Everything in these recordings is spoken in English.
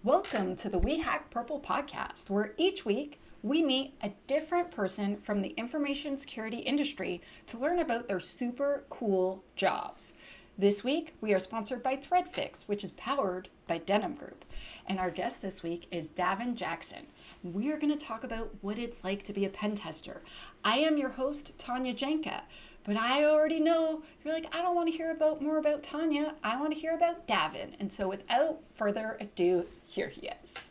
Welcome to the We Hack Purple podcast, where each week we meet a different person from the information security industry to learn about their super cool jobs. This week, we are sponsored by ThreadFix, which is powered by Denim Group. And our guest this week is Davin Jackson. We are going to talk about what it's like to be a pen tester. I am your host, Tanya Janca, but I already know you're like, I don't want to hear more about Tanya. I want to hear about Davin. And so without further ado, here he is.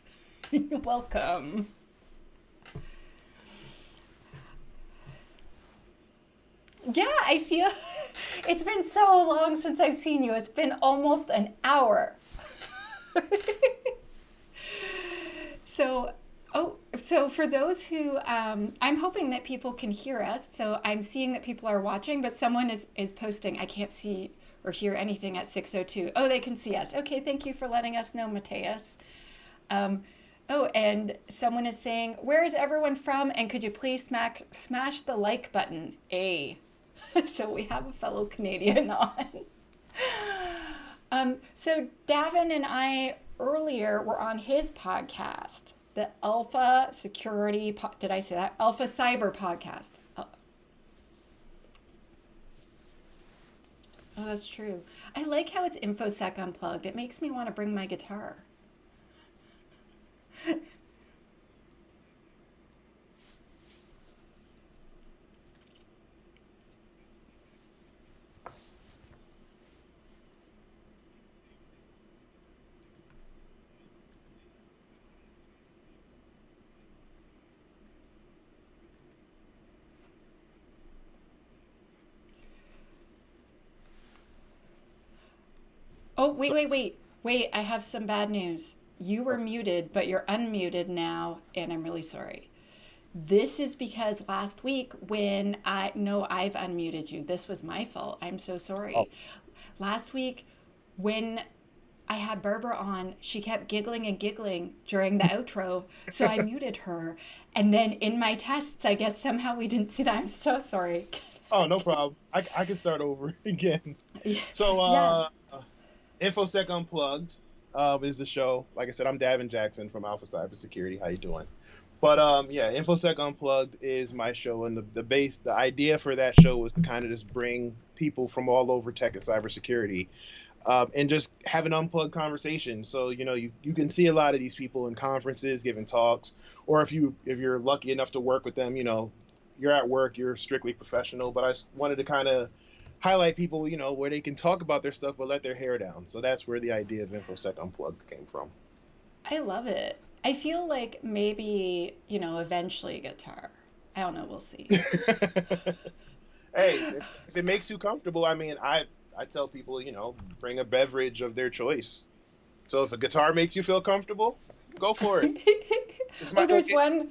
Welcome. Yeah, I feel it's been so long since I've seen you. It's been almost an hour. So for those who, I'm hoping that people can hear us. So I'm seeing that people are watching, but someone is posting, I can't see or hear anything at 6:02. Oh, they can see us. Okay, thank you for letting us know, Mateus. And someone is saying, where is everyone from? And could you please smash the like button? So we have a fellow Canadian on. So Davin and I earlier were on his podcast, the Alpha Security, did I say that? Alpha Cyber podcast. Oh, that's true. I like how it's Infosec Unplugged. It makes me want to bring my guitar. Oh, wait, I have some bad news. You were muted, but you're unmuted now, and I'm really sorry. This is because last week when I've unmuted you. This was my fault. I'm so sorry. Oh, Last week when I had Barbara on, she kept giggling and giggling during the outro, so I muted her. And then in my tests, I guess somehow we didn't see that. I'm so sorry. oh, no problem. I can start over again. So, Yeah. Infosec Unplugged is the show. Like I said, I'm Davin Jackson from Alpha Cybersecurity. How you doing? But yeah, Infosec Unplugged is my show, and the idea for that show was to kind of just bring people from all over tech and cybersecurity, and just have an unplugged conversation. So you can see a lot of these people in conferences giving talks, or if you're lucky enough to work with them, you're at work, you're strictly professional. But wanted to kind of highlight people, where they can talk about their stuff but let their hair down. So that's where the idea of Infosec Unplugged came from. I love it. I feel like maybe, eventually guitar. I don't know. We'll see. Hey, if it makes you comfortable, I mean, I tell people, bring a beverage of their choice. So if a guitar makes you feel comfortable, go for it. It's Oh, my, there's one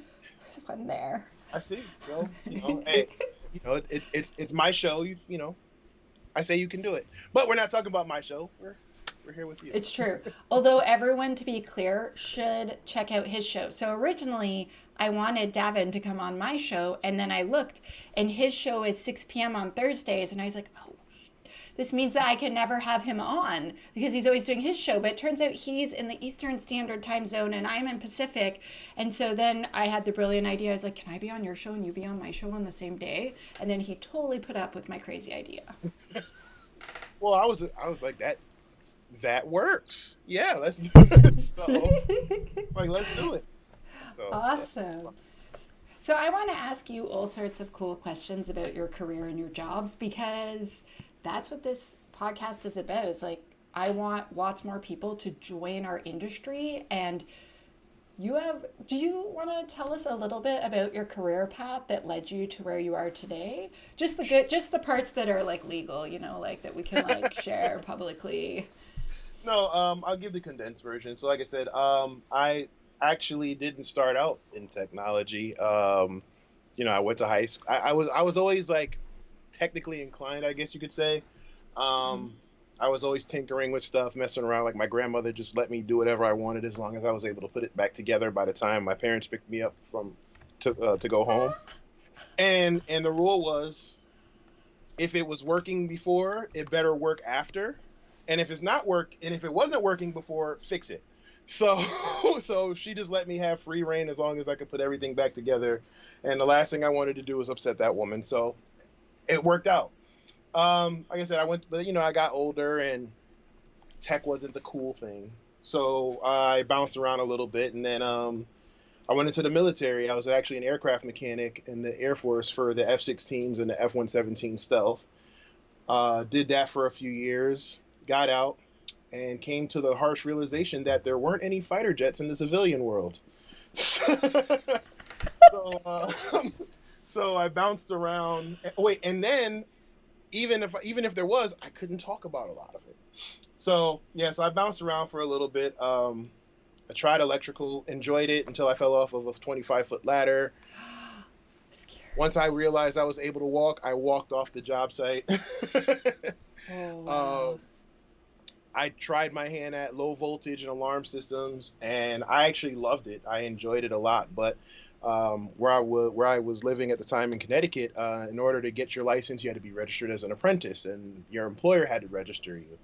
there. I see. Well, hey, it's my show. I say you can do it. But we're not talking about my show. We're here with you. It's true. Although everyone, to be clear, should check out his show. So originally, I wanted Davin to come on my show, and then I looked, and his show is 6 p.m. on Thursdays, and I was like, oh, this means that I can never have him on because he's always doing his show. But it turns out he's in the Eastern Standard Time Zone, and I'm in Pacific. And so then I had the brilliant idea. I was like, can I be on your show and you be on my show on the same day? And then he totally put up with my crazy idea. Well, I was like that works. Yeah, let's do it. So let's do it. So yeah. Awesome. So I want to ask you all sorts of cool questions about your career and your jobs because that's what this podcast is about. Is like I want lots more people to join our industry. And do you want to tell us a little bit about your career path that led you to where you are today? Just the parts that are like legal, like that we can like share publicly. No, I'll give the condensed version. So like I said, I actually didn't start out in technology. I went to high school. I was always like technically inclined, I guess you could say. I was always tinkering with stuff, messing around. Like my grandmother just let me do whatever I wanted as long as I was able to put it back together by the time my parents picked me up to go home. And the rule was, if it was working before, it better work after. And if it wasn't working before, fix it. So so she just let me have free reign as long as I could put everything back together. And the last thing I wanted to do was upset that woman. So it worked out. Like I said, I went, but I got older and tech wasn't the cool thing. So I bounced around a little bit, and then I went into the military. I was actually an aircraft mechanic in the Air Force for the F-16s and the F-117 Stealth. Did that for a few years, got out, and came to the harsh realization that there weren't any fighter jets in the civilian world. so, so I bounced around. Wait, and then even if there was, I couldn't talk about a lot of it. So yeah, so I bounced around for a little bit. I tried electrical, enjoyed it until I fell off of a 25-foot ladder. Scary. Once I realized I was able to walk, I walked off the job site. Oh, wow. I tried my hand at low voltage and alarm systems, and I actually loved it. I enjoyed it a lot. But where I was living at the time in Connecticut, in order to get your license, you had to be registered as an apprentice, and your employer had to register you.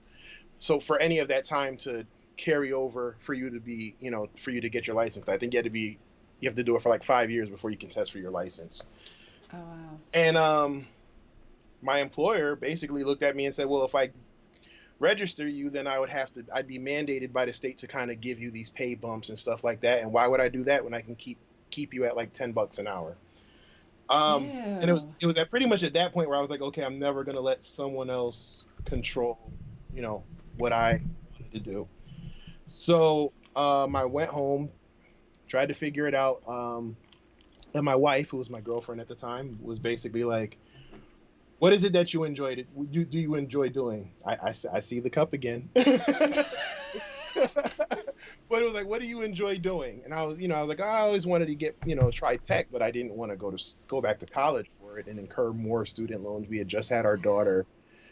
So for any of that time to carry over for you to be, for you to get your license, I think you have to do it for like 5 years before you can test for your license. Oh, wow. And my employer basically looked at me and said, well, if I register you, then I'd be mandated by the state to kind of give you these pay bumps and stuff like that. And why would I do that when I can keep you at like $10 an hour? And Ew. it was at pretty much at that point where I was like, okay, I'm never gonna let someone else control, what I wanted to do. So I went home, tried to figure it out. And my wife, who was my girlfriend at the time, was basically like, "What is it that you enjoyed? Do you enjoy doing?" I see the cup again. But it was like, "What do you enjoy doing?" And I was like, I always wanted to get, try tech, but I didn't want to go back to college for it and incur more student loans. We had just had our daughter,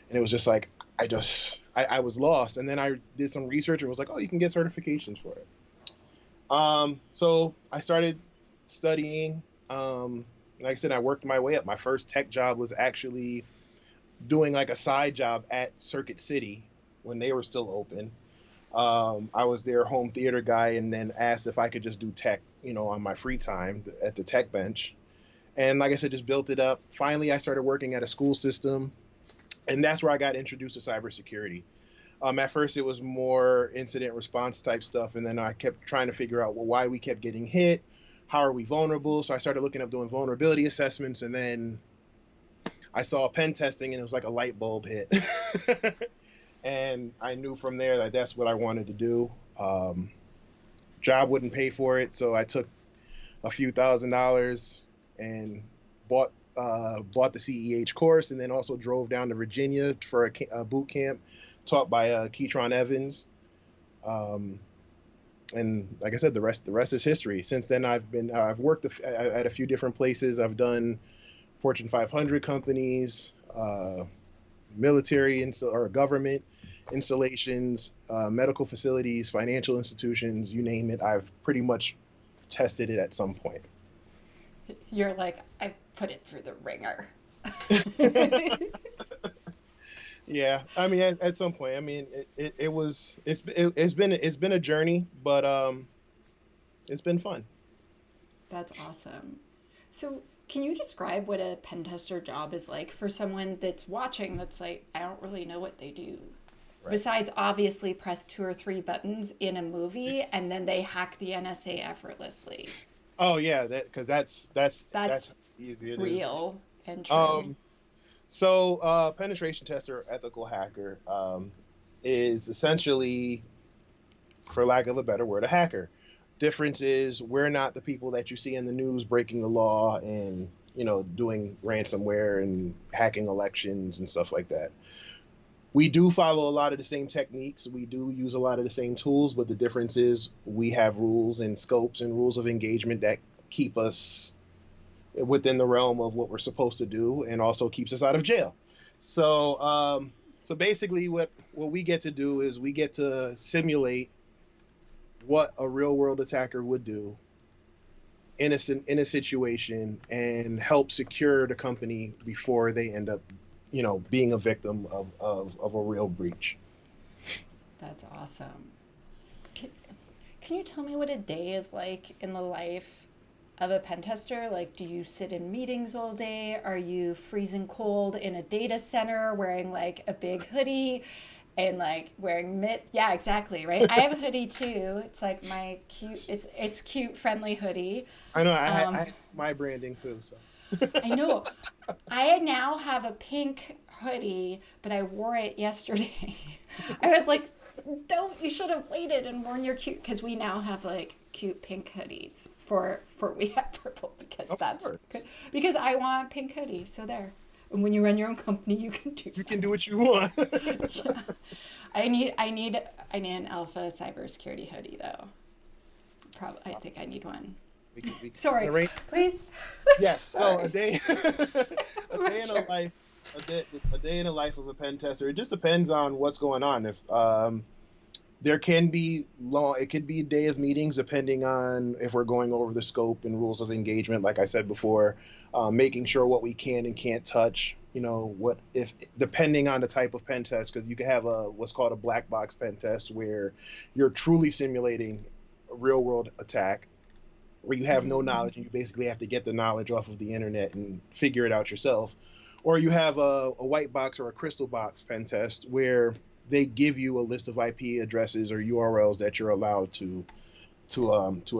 and it was just like I was lost. And then I did some research and was like, oh, you can get certifications for it. So I started studying. Like I said, I worked my way up. My first tech job was actually doing like a side job at Circuit City when they were still open. I was their home theater guy, and then asked if I could just do tech, on my free time at the tech bench. And like I said, just built it up. Finally, I started working at a school system, and that's where I got introduced to cybersecurity. At first, it was more incident response type stuff, and then I kept trying to figure out, well, why we kept getting hit, how are we vulnerable. So I started looking up doing vulnerability assessments, and then I saw pen testing, and it was like a light bulb hit. And I knew from there that that's what I wanted to do. Job wouldn't pay for it, so I took a few $1,000s and bought the CEH course, and then also drove down to Virginia for a boot camp taught by Keytron Evans. And like I said, the rest is history. Since then, I've worked at a few different places. I've done Fortune 500 companies, military or government installations, medical facilities, financial institutions, you name it. I've pretty much tested it at some point. You're like, I put it through the ringer. Yeah, I mean, at some point, I mean, it's been a journey, but it's been fun. That's awesome. So, can you describe what a pen tester job is like for someone that's watching that's like, I don't really know what they do? Right. Besides, obviously, press 2 or 3 buttons in a movie and then they hack the NSA effortlessly. Oh yeah, that because that's That's how easy it is. real and true. Um, so penetration tester, ethical hacker, is essentially, for lack of a better word, a hacker. Difference is we're not the people that you see in the news breaking the law and doing ransomware and hacking elections and stuff like that. We do follow a lot of the same techniques. We do use a lot of the same tools, but the difference is we have rules and scopes and rules of engagement that keep us within the realm of what we're supposed to do, and also keeps us out of jail. So basically, what we get to do is we get to simulate what a real world attacker would do in a situation and help secure the company before they end up, being a victim of a real breach. That's awesome. Can, Can you tell me what a day is like in the life of a pen tester? Like, do you sit in meetings all day? Are you freezing cold in a data center wearing like a big hoodie and like wearing mitts? Yeah, exactly, right? I have a hoodie too. It's like my cute, it's cute, friendly hoodie. I know I Um, had my branding too, so. I know. I now have a pink hoodie, but I wore it yesterday. I was like, "Don't! You should have waited and worn your cute." Because we now have like cute pink hoodies for we have purple because Of that's course. good. Because I want pink hoodies. So there. And when you run your own company, you can do You that. can do what you want. Yeah. I need an alpha cybersecurity hoodie though. Probably, I think I need one. We can Sorry, arrange. please. Yes. So Sorry. a day, a day in a Sure. life, a day in the life of a pen tester. It just depends on what's going on. If there can be long, it could be a day of meetings depending on if we're going over the scope and rules of engagement. Like I said before, making sure what we can and can't touch. You know, what if depending on the type of pen test, because you can have a what's called a black box pen test where you're truly simulating a real world attack where you have no Mhm. knowledge and you basically have to get the knowledge off of the internet and figure it out yourself. Or you have a white box or a crystal box pen test where they give you a list of IP addresses or URLs that you're allowed to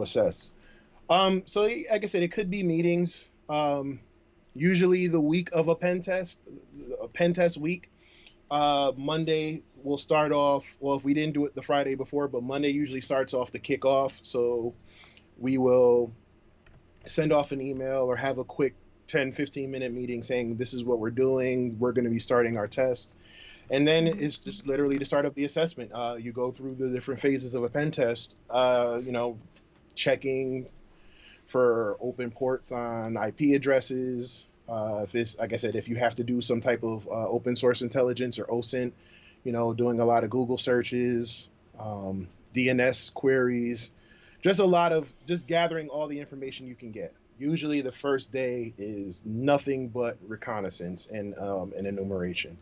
assess. So like I said, it could be meetings. Usually the week of a pen test week. Monday will start off. Well, if we didn't do it the Friday before, but Monday usually starts off the kickoff. So we will send off an email or have a quick 10-15 minute meeting saying this is what we're doing, we're going to be starting our test, and then Mhm. it's just literally the start of the assessment. You go through the different phases of a pen test, checking for open ports on IP addresses. If it's like I said, if you have to do some type of open source intelligence or OSINT, doing a lot of Google searches, DNS queries, just a lot of just gathering all the information you can get. Usually, the first day is nothing but reconnaissance and enumeration,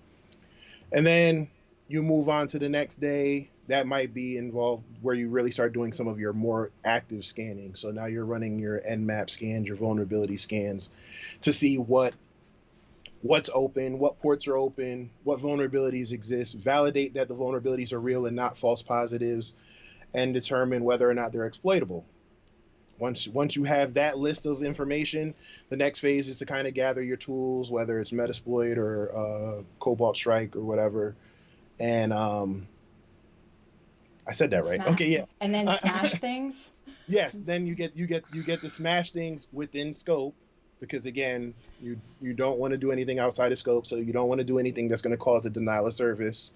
and then you move on to the next day. That might be involved where you really start doing some of your more active scanning. So now you're running your nmap scans, your vulnerability scans, to see what's open, what ports are open, what vulnerabilities exist, validate that the vulnerabilities are real and not false positives, and determine whether or not they're exploitable. Once you have that list of information, the next phase is to kind of gather your tools, whether it's Metasploit or Cobalt Strike or whatever. And I said that And right. smash, Okay, yeah. and then smash things. Yes, then you get to smash things within scope, because again, you don't want to do anything outside of scope, so you don't want to do anything that's going to cause a denial of service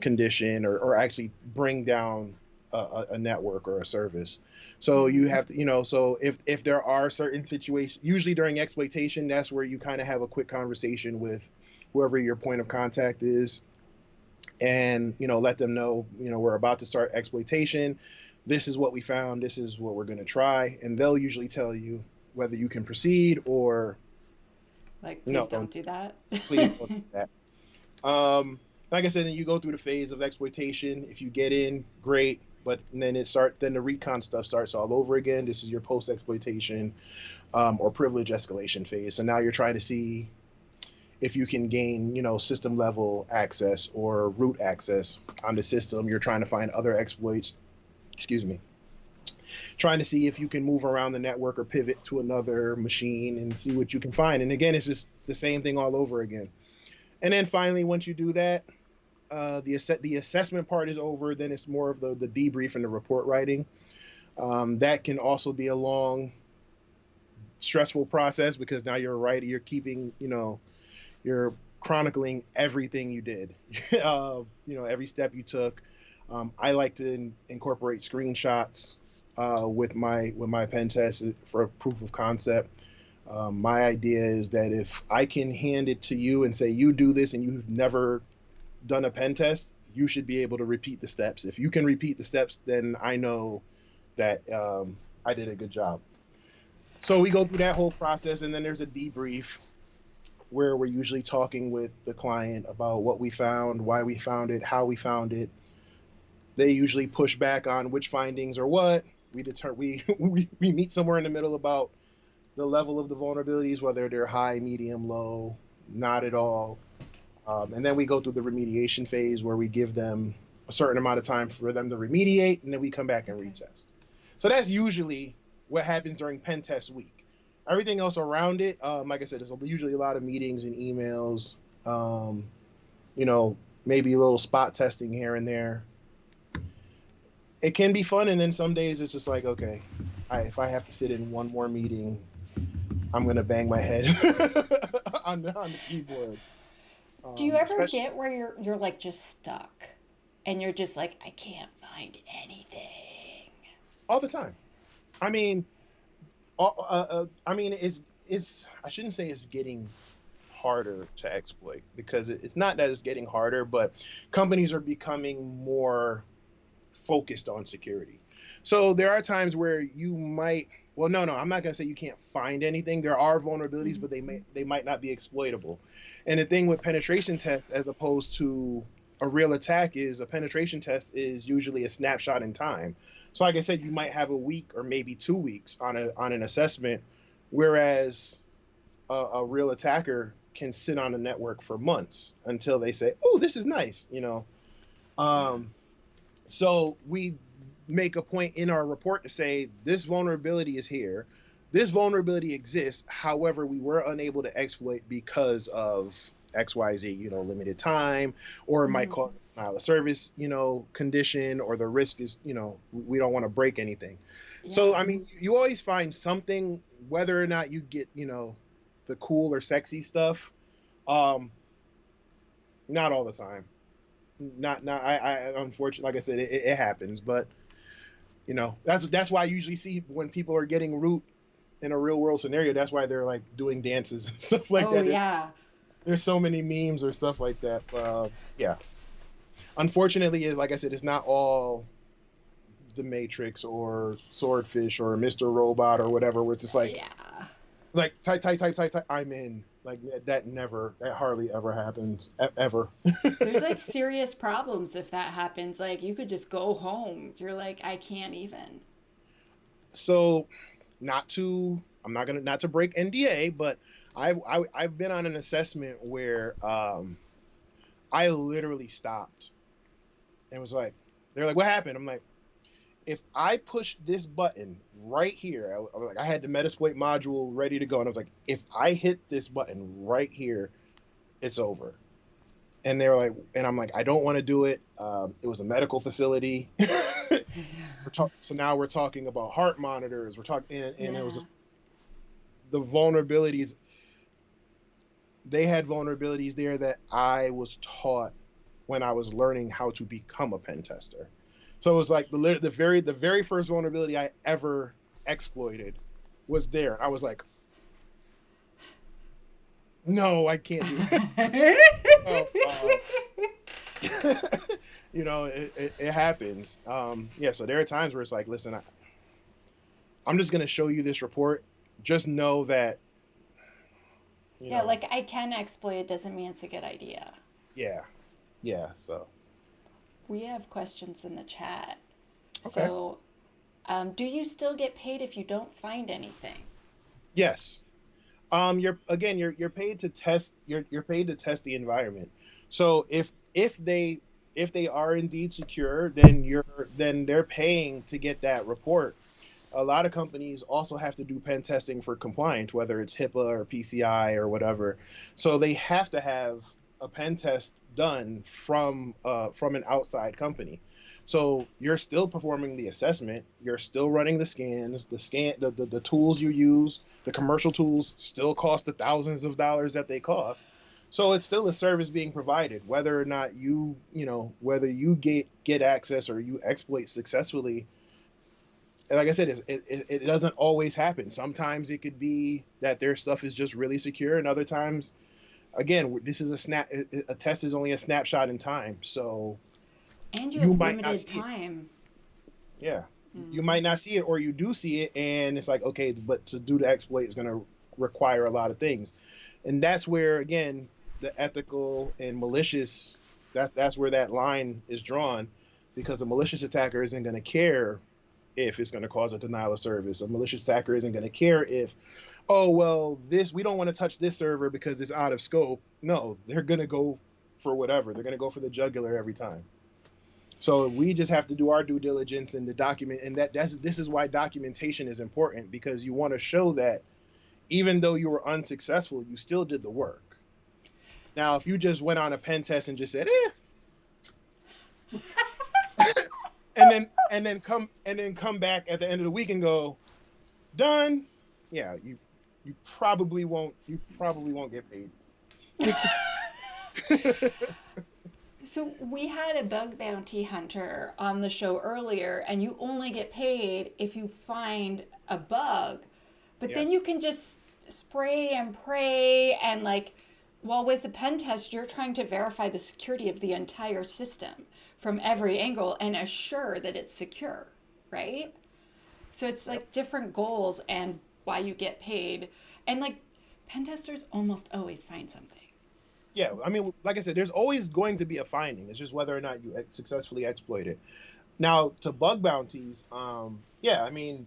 condition or actually bring down a network or a service. So you Mm-hmm. have to, so if there are certain situations, usually during exploitation, that's where you kind of have a quick conversation with whoever your point of contact is, and let them know, we're about to start exploitation. This is what we found. This is what we're going to try, and they'll usually tell you whether you can proceed or Like, no, please don't do that. please don't do that. Like I said, then you go through the phase of exploitation. If you get in, great. But then the recon stuff starts all over again. This is your post exploitation or privilege escalation phase. So now you're trying to see if you can gain, system level access or root access on the system. You're trying to find other exploits. Excuse me. Trying to see if you can move around the network or pivot to another machine and see what you can find. And again, it's just the same thing all over again. And then finally, once you do that, the assessment part is over. Then it's more of the debrief and the report writing. That can also be a long, stressful process because now you're writing, you're keeping, you're chronicling everything you did, every step you took. I like to incorporate screenshots with my pen test for proof of concept. My idea is that if I can hand it to you and say you do this and you've never done a pen test, you should be able to repeat the steps. If you can repeat the steps, then I know that I did a good job. So we go through that whole process, and then there's a debrief where we're usually talking with the client about what we found, why we found it, how we found it, They usually push back on which findings are what. We meet somewhere in the middle about the level of the vulnerabilities, whether they're high, medium, low, not at all. And then we go through the remediation phase where we give them a certain amount of time for them to remediate, and then we come back and Okay. retest. So that's usually what happens during pen test week. Everything else around it, like I said, there's usually a lot of meetings and emails, um, you know, maybe a little spot testing here and there. It can be fun, and then some days it's just like, okay, if I have to sit in one more meeting, I'm gonna bang my head on the keyboard. Do you ever Especially get where you're like just stuck and you're just like, I can't find anything? all the time. I mean, I mean, it's I shouldn't say it's getting harder to exploit because it's not that it's getting harder, but companies are becoming more focused on security. So there are times where you might, well, no, I'm not going to say you can't find anything. There are vulnerabilities, but they might not be exploitable. And the thing with penetration tests as opposed to a real attack is a penetration test is usually a snapshot in time. So like I said, you might have a week or maybe 2 weeks on an assessment, whereas a real attacker can sit on a network for months until they say, "Oh, this is nice." Yeah. Um, so we make a point in our report to say this vulnerability is here. This vulnerability exists. However, we were unable to exploit because of XYZ, limited time, or it might cause denial of service, condition, or the risk is, we don't want to break anything. So, Yeah. I mean, you always find something, whether or not you get, the cool or sexy stuff. Um, not all the time. Not. I unfortunately, like I said, it happens, but that's why I usually see when people are getting root in a real world scenario. That's why they're like doing dances and stuff like Oh that. yeah. There's so many memes or stuff like that. Yeah, unfortunately, like I said, it's not all the Matrix or Swordfish or Mr. Robot or whatever. Where it's just Yeah. like type. I'm in. Like that hardly ever happens ever. There's like serious problems if that happens. Like you could just go home. You're like, I can't even. So, I'm not gonna not to break NDA, but I've been on an assessment where I literally stopped and was like, they're like, what happened? I'm like, if I push this button right here, I was like, I had the Metasploit module ready to go, and I was like, if I hit this button right here, it's over. And they were like, and I'm like, I don't want to do it. It was a medical facility. So now we're talking about heart monitors. We're talking, and it was Yeah. just the vulnerabilities. They had vulnerabilities there that I was taught when I was learning how to become a pen tester. So it was like the very first vulnerability I ever exploited was there. I was like, no, I can't do that. Oh, it happens. Yeah, so there are times where it's like, listen, I'm just gonna show you this report. Just know that, you Yeah, know, like I can exploit it doesn't mean it's a good idea. yeah, yeah. So We have questions in the chat. okay, So, do you still get paid if you don't find anything? yes. You're paid to test. You're paid to test the environment. So if they are indeed secure, then they're paying to get that report. A lot of companies also have to do pen testing for compliance, whether it's HIPAA or PCI or whatever. So they have to have a pen test done from an outside company. So you're still performing the assessment, you're still running the scans, the tools you use, the commercial tools still cost the thousands of dollars that they cost. So it's still a Yes. service being provided, whether or not whether you get access or you exploit successfully. And like I said, it doesn't always happen. Sometimes it could be that their stuff is just really secure, and other times, again, this is a test is only a snapshot in time, so And you you have might not limited see it. time. Yeah, you Mm. might not see it, or you do see it, and it's like, okay, but to do the exploit is going to require a lot of things, and that's where again the ethical and malicious, that's where that line is drawn. because a malicious attacker isn't going to care if it's going to cause a denial of service. A malicious attacker isn't going to care if, oh, well, this, we don't want to touch this server because it's out of scope. No, they're going to go for whatever. They're going to go for the jugular every time. So we just have to do our due diligence in the document, and this is why documentation is important, because you want to show that even though you were unsuccessful, you still did the work. Now, if you just went on a pen test and just said, and then come back at the end of the week and go, done, yeah, you probably won't get paid. So we had a bug bounty hunter on the show earlier, and you only get paid if you find a bug, but then you can just spray and pray, and like, while with the pen test, you're trying to verify the security of the entire system from every angle and assure that it's secure, right? So it's like different goals and why you get paid. And like, pen testers almost always find something. Yeah, I mean, like I said, there's always going to be a finding. It's just whether or not you successfully exploit it. Now, to bug bounties, yeah, I mean,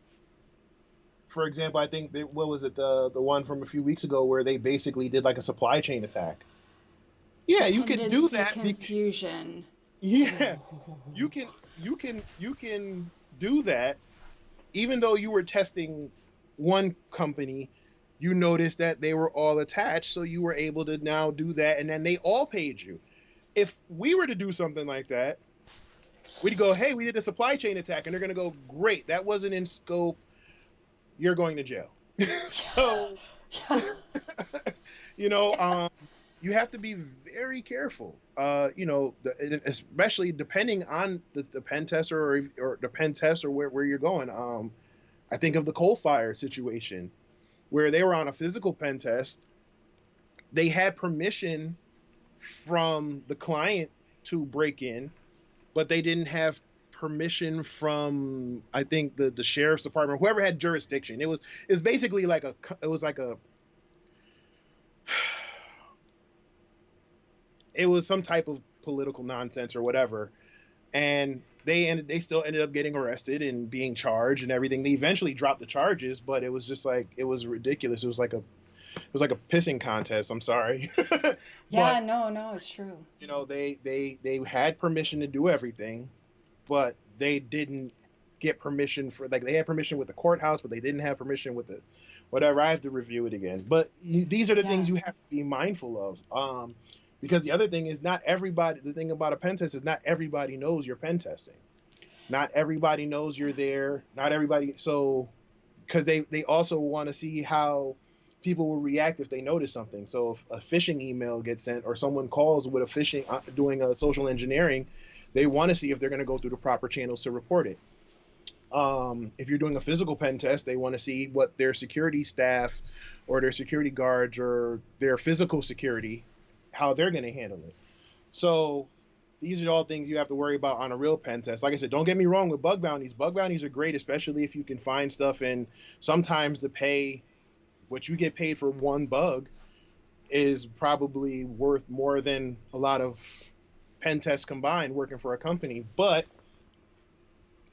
for example, I think what was it, the one from a few weeks ago where they basically did like a supply chain attack. Yeah, you can do that. Confusion. Yeah, you can do that, even though you were testing one company. You noticed that they were all attached, so you were able to now do that, and then they all paid you. If we were to do something like that, we'd go, hey, we did a supply chain attack, and they're going to go, great, that wasn't in scope, you're going to jail. So, you have to be very careful, especially depending on the pen tester or the pen test or where you're going. I think of the coal fire situation, where they were on a physical pen test. They had permission from the client to break in, but they didn't have permission from, I think, the sheriff's department, whoever had jurisdiction. It's basically like it was some type of political nonsense or whatever. And they still ended up getting arrested and being charged and everything. They eventually dropped the charges, but it was just like, it was ridiculous. It was like a pissing contest. I'm sorry. Yeah, but, no, it's true. They had permission to do everything, but they didn't get permission they had permission with the courthouse, but they didn't have permission with the whatever. I have to review it again. But these are the things you have to be mindful of. Because the other thing is, the thing about a pen test is not everybody knows you're pen testing. Not everybody knows you're there. Not everybody. So, because they also want to see how people will react if they notice something. So if a phishing email gets sent or someone calls with doing a social engineering, they want to see if they're going to go through the proper channels to report it. If you're doing a physical pen test, they want to see what their security staff or their security guards or their physical security, how they're going to handle it. So these are all things you have to worry about on a real pen test. Like I said, don't get me wrong with bug bounties. Bug bounties are great, especially if you can find stuff, and sometimes what you get paid for one bug is probably worth more than a lot of pen tests combined working for a company, but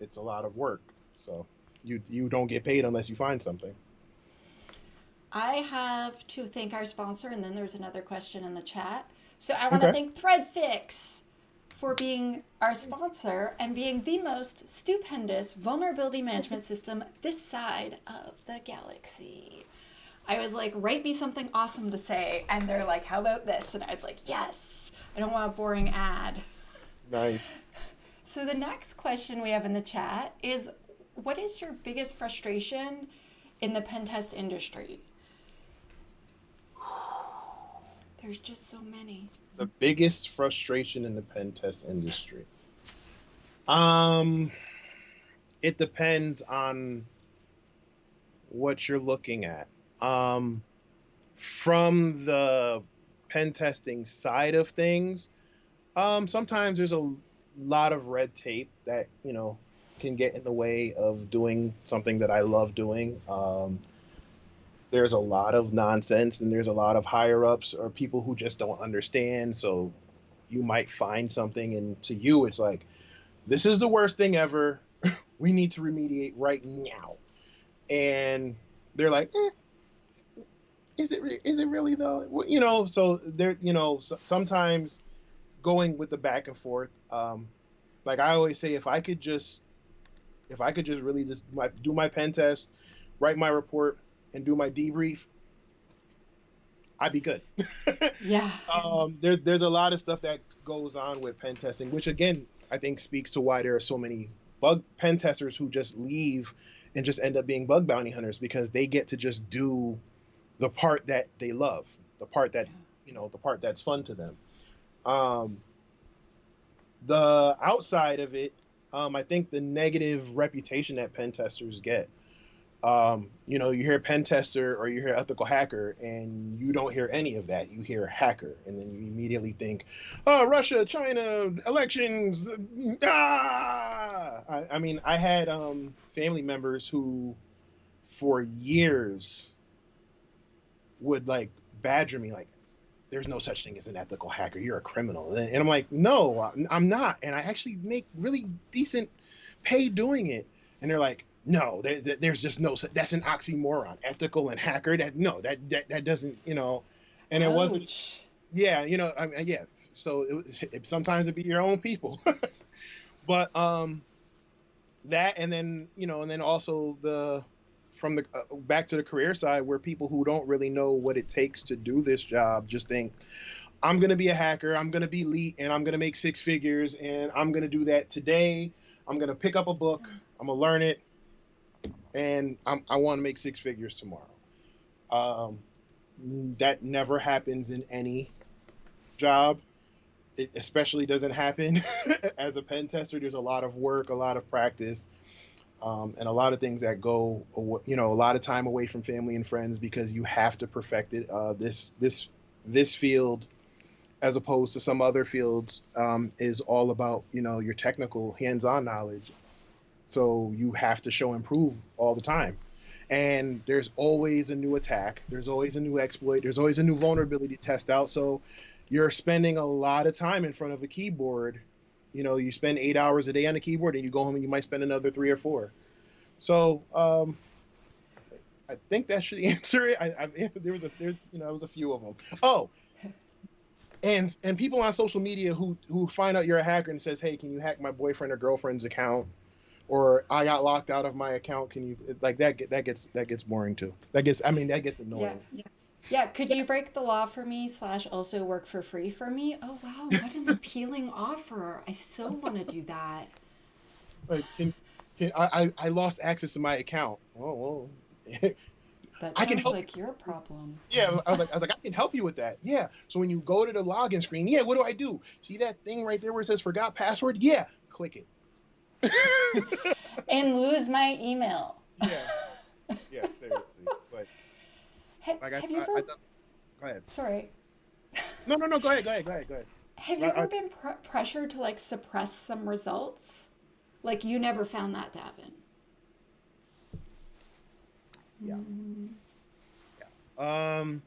it's a lot of work. So you don't get paid unless you find something. I have to thank our sponsor, and then there's another question in the chat. So I want to thank ThreadFix for being our sponsor and being the most stupendous vulnerability management system this side of the galaxy. I was like, write me something awesome to say, and they're like, how about this? And I was like, yes, I don't want a boring ad. Nice. So the next question we have in the chat is, what is your biggest frustration in the pen test industry? There's just so many. The biggest frustration in the pen test industry. It depends on what you're looking at. From the pen testing side of things, sometimes there's a lot of red tape that, can get in the way of doing something that I love doing. There's a lot of nonsense, and there's a lot of higher ups or people who just don't understand. So you might find something, and to you, it's like, this is the worst thing ever. We need to remediate right now. And they're like, is it really though? Well, so there, sometimes going with the back and forth. Like I always say, if I could just really just do my pen test, write my report, and do my debrief, I'd be good. Yeah. There's a lot of stuff that goes on with pen testing, which again I think speaks to why there are so many bug pen testers who just leave and just end up being bug bounty hunters, because they get to just do the part that they love, the part that the part that's fun to them. The outside of it, I think the negative reputation that pen testers get. You hear pen tester or you hear ethical hacker, and you don't hear any of that. You hear hacker, and then you immediately think, oh, Russia, China, elections. Ah! I mean, I had family members who, for years, would like badger me, like, there's no such thing as an ethical hacker. You're a criminal. And I'm like, no, I'm not. And I actually make really decent pay doing it. And they're like, no, there's just no, that's an oxymoron. Ethical and hacker. That doesn't, and Ouch. it wasn't, yeah, I mean, yeah. So sometimes it'd be your own people. But that, and then also from the back to the career side, where people who don't really know what it takes to do this job just think, I'm going to be a hacker, I'm going to be elite, and I'm going to make six figures, and I'm going to do that today. I'm going to pick up a book, I'm going to learn it, and I want to make six figures tomorrow. That never happens in any job. It especially doesn't happen as a pen tester. There's a lot of work, a lot of practice, and a lot of things that go, a lot of time away from family and friends, because you have to perfect it. This field, as opposed to some other fields, is all about, your technical hands-on knowledge. So you have to show and prove all the time. And there's always a new attack. There's always a new exploit. There's always a new vulnerability to test out. So you're spending a lot of time in front of a keyboard. You spend 8 hours a day on a keyboard, and you go home and you might spend another 3 or 4. So I think that should answer it. There was a few of them. Oh, and people on social media who find out you're a hacker and says, hey, can you hack my boyfriend or girlfriend's account? Or I got locked out of my account. Can you, like, that gets boring too. That gets annoying. Yeah. Could you break the law for me / also work for free for me? Oh wow, what an appealing offer. I so want to do that. Like, I lost access to my account. Oh, well. That I can sounds help. like your problem. Yeah, I was like, I can help you with that. Yeah. So when you go to the login screen, yeah, what do I do? See that thing right there where it says forgot password? Yeah, click it. And lose my email. Yeah, seriously. But Have like you ever? go ahead. Sorry. No, go ahead. Have you ever been pressured to like suppress some results? Like you never found that, Davin? Yeah. I'm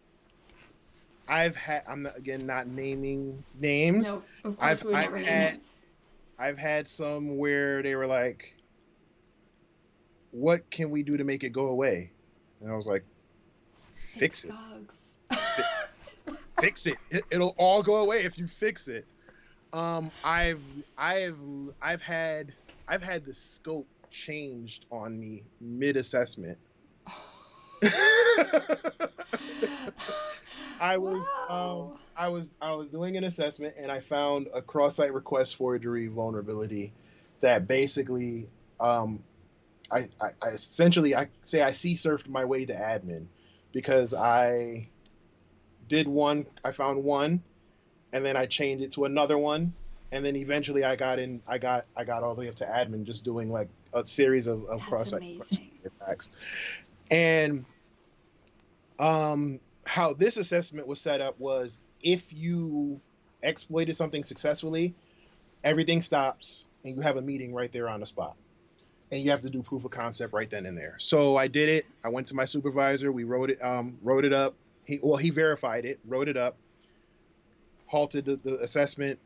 not naming names. No, of course we would never name names. I've had some where they were like, what can we do to make it go away? And I was like, fix it. Bugs. Fix it. It'll all go away if you fix it. I've had the scope changed on me mid-assessment. I was doing an assessment, and I found a cross-site request forgery vulnerability that basically I essentially I C-surfed my way to admin, because I found one, and then I changed it to another one, and then eventually I got all the way up to admin, just doing like a series of cross-site attacks. And how this assessment was set up was, if you exploited something successfully, everything stops and you have a meeting right there on the spot, and you have to do proof of concept right then and there. So I did it. I went to my supervisor. We wrote it up. He verified it, wrote it up, halted the assessment,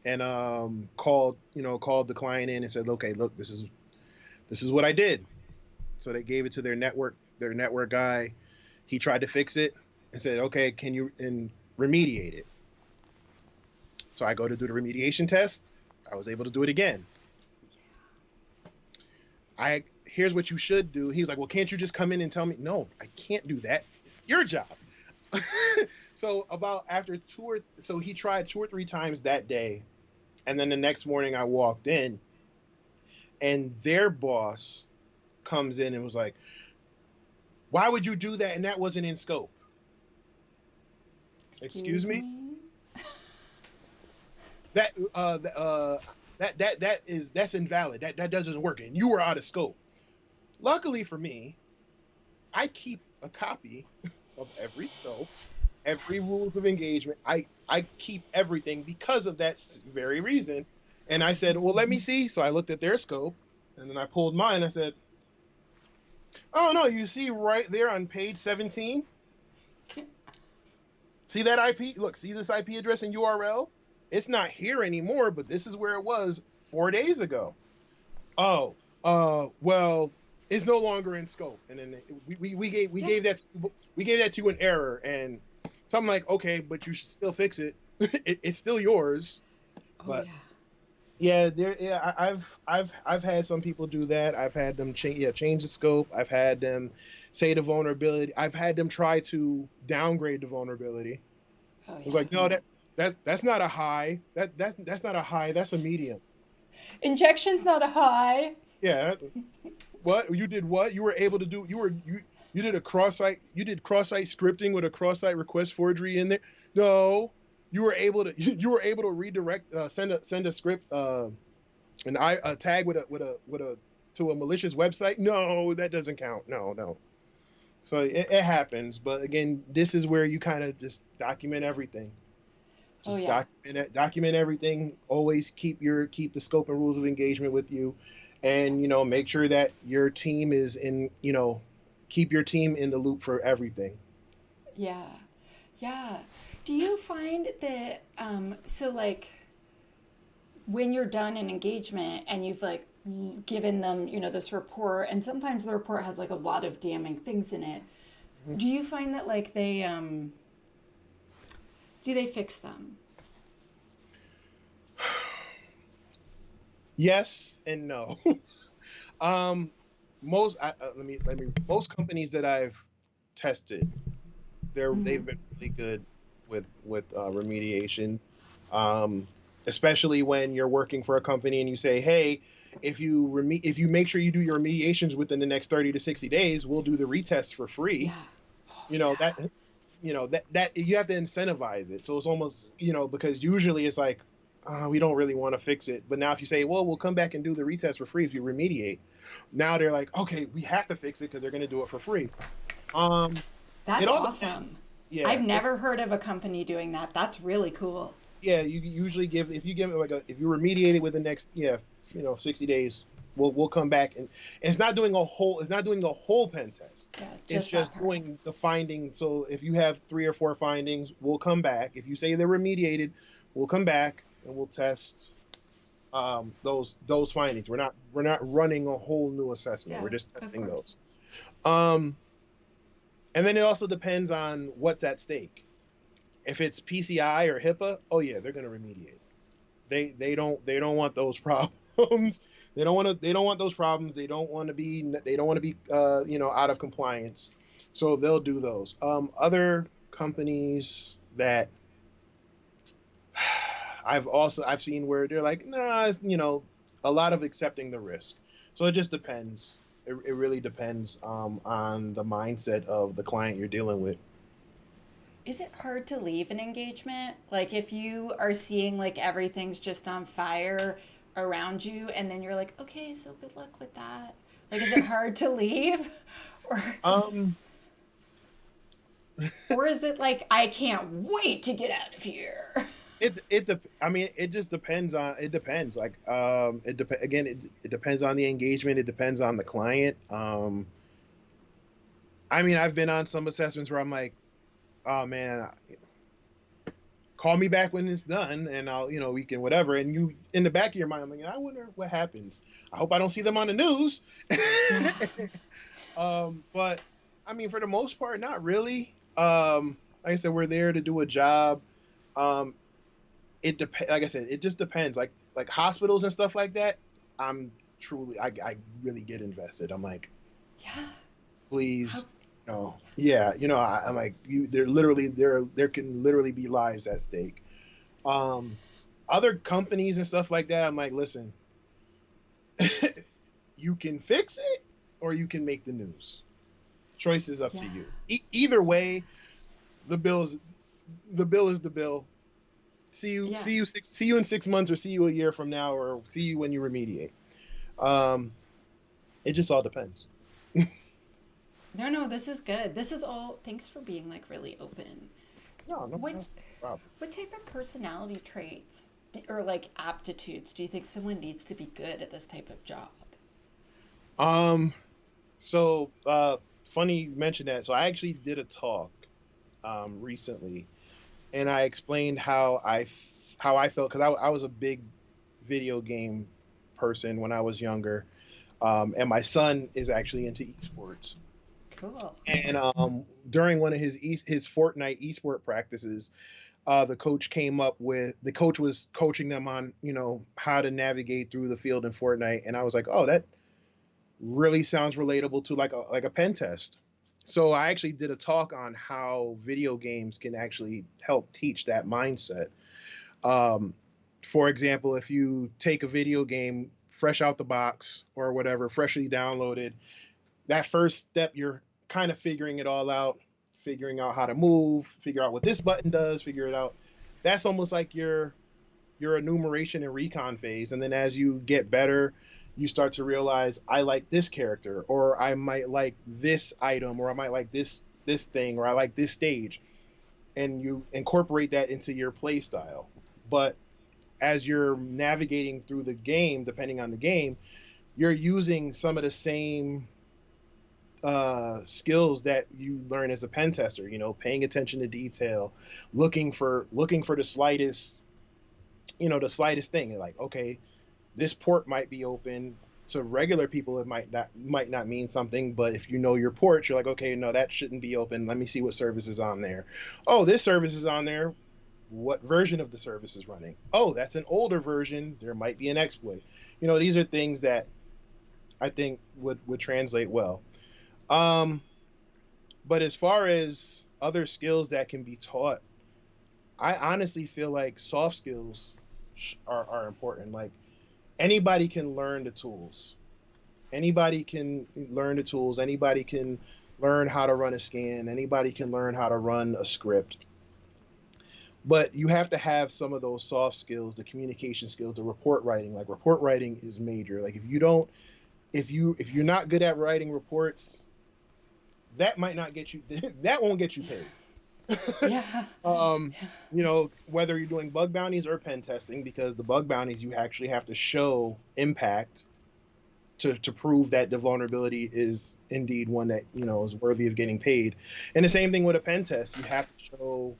and called the client in and said, okay, look, this is what I did. So they gave it to their network guy. He tried to fix it and said, okay, can you and remediate it? So I go to do the remediation test. I was able to do it again. Here's what you should do. He's like, well, can't you just come in and tell me? No, I can't do that. It's your job. So so he tried 2 or 3 times that day. And then the next morning I walked in and their boss comes in and was like, why would you do that? And that wasn't in scope. Excuse me? That that's invalid. That doesn't work. And you were out of scope. Luckily for me, I keep a copy of every scope, every rules of engagement. I keep everything because of that very reason. And I said, well, let me see. So I looked at their scope and then I pulled mine. I said, oh no, you see right there on page 17? See that IP? Look, see this IP address and URL? It's not here anymore, but this is where it was 4 days ago. Oh, well, it's no longer in scope. And then we gave that to an error, and so I'm like, okay, but you should still fix it. It's still yours. But I've had some people do that. I've had them change the scope. I've had them say the vulnerability. I've had them try to downgrade the vulnerability. I was like, no, that's not a high. That's not a high. That's a medium. Injection's not a high. Yeah. What you did? What you were able to do? You did cross-site scripting with a cross-site request forgery in there. No, you were able to redirect, send a script, a tag to a malicious website. No, that doesn't count. No. So it happens, but again, this is where you kind of just document everything. Document everything. Always keep the scope and rules of engagement with you, and make sure that your team is in. Keep your team in the loop for everything. Yeah. Do you find that so like when you're done an engagement and you've like given them this report, and sometimes the report has like a lot of damning things in it, do you find that like they do they fix them? Yes and no. Most companies that I've tested, they've been really good with remediations, especially when you're working for a company and you say, hey, if you make sure you do your remediations within the next 30 to 60 days, we'll do the retests for free. That you have to incentivize it. So it's almost, because usually it's like, we don't really want to fix it. But now if you say, well, we'll come back and do the retest for free if you remediate, now they're like, okay, we have to fix it because they're going to do it for free. That's awesome. Yeah, I've never heard of a company doing that. That's really cool. Yeah, you usually if you remediate it within the next 60 days, we'll come back, and it's not doing a whole pen test. Yeah, it's just doing the findings. So if you have 3 or 4 findings, we'll come back. If you say they're remediated, we'll come back and we'll test those findings. We're not running a whole new assessment. Yeah, we're just testing those. And then it also depends on what's at stake. If it's PCI or HIPAA, oh yeah, they're going to remediate. They don't want those problems. They don't want those problems. They don't want to be out of compliance. So they'll do those. Other companies that I've seen where they're like, nah, it's, a lot of accepting the risk. So it just depends. It really depends on the mindset of the client you're dealing with. Is it hard to leave an engagement? Like if you are seeing like everything's just on fire around you and then you're like, okay, so good luck with that. Like, is it hard to leave? Or is it like, I can't wait to get out of here? It just depends on, it depends. Like, it depends on the engagement. It depends on the client. I've been on some assessments where I'm like, oh man, call me back when it's done, and I'll, we can whatever. And you, in the back of your mind, I'm like, I wonder what happens. I hope I don't see them on the news. Yeah. But I mean, for the most part, not really. Like I said, we're there to do a job. Um, it depends. Like I said, it just depends. Like hospitals and stuff like that. I'm truly, I really get invested. I'm like, Yeah. How, please, no, yeah, I'm like, there can literally be lives at stake. Um, Other companies and stuff like that. I'm like, listen, you can fix it or you can make the news. Choice is up yeah. to you. Either way, the bill is the bill is the bill. Yeah. See you in 6 months, or see you a year from now, or see you when you remediate. Um, it just all depends. No, this is good. This is all. Thanks for being like really open. No What problem. what type of personality traits or like aptitudes do you think someone needs to be good at this type of job? Um, so funny you mentioned that. So I actually did a talk recently, and I explained how I felt, because I was a big video game person when I was younger, and my son is actually into esports. Cool. And during one of his Fortnite esport practices, the coach was coaching them on how to navigate through the field in Fortnite, and I was like, oh, that really sounds relatable to like a pen test. So I actually did a talk on how video games can actually help teach that mindset. Um, for example, if you take a video game fresh out the box or whatever, freshly downloaded, that first step, you're kind of figuring it all out, figuring out how to move, figure out what this button does, figure it out. That's almost like your enumeration and recon phase. And then as you get better, you start to realize, I like this character, or I might like this item, or I might like this thing, or I like this stage. And you incorporate that into your play style. But as you're navigating through the game, depending on the game, you're using some of the same skills that you learn as a pen tester. Paying attention to detail, looking for the slightest thing. Like, okay, this port might be open. To regular people, it might not mean something, but if you know your port, you're like, okay, no, that shouldn't be open. Let me see what service is on there. Oh, this service is on there. What version of the service is running? Oh, that's an older version. There might be an exploit. These are things that I think would translate well. Um, but as far as other skills that can be taught, I honestly feel like soft skills are important. Like, anybody can learn the tools. Anybody can learn the tools. Anybody can learn how to run a scan. Anybody can learn how to run a script. But you have to have some of those soft skills, the communication skills, the report writing. Like, report writing is major. Like, if you're not good at writing reports, that might not get you that won't get you paid. Yeah. um Whether you're doing bug bounties or pen testing, because the bug bounties, you actually have to show impact to prove that the vulnerability is indeed one that is worthy of getting paid. And the same thing with a pen test, you have to show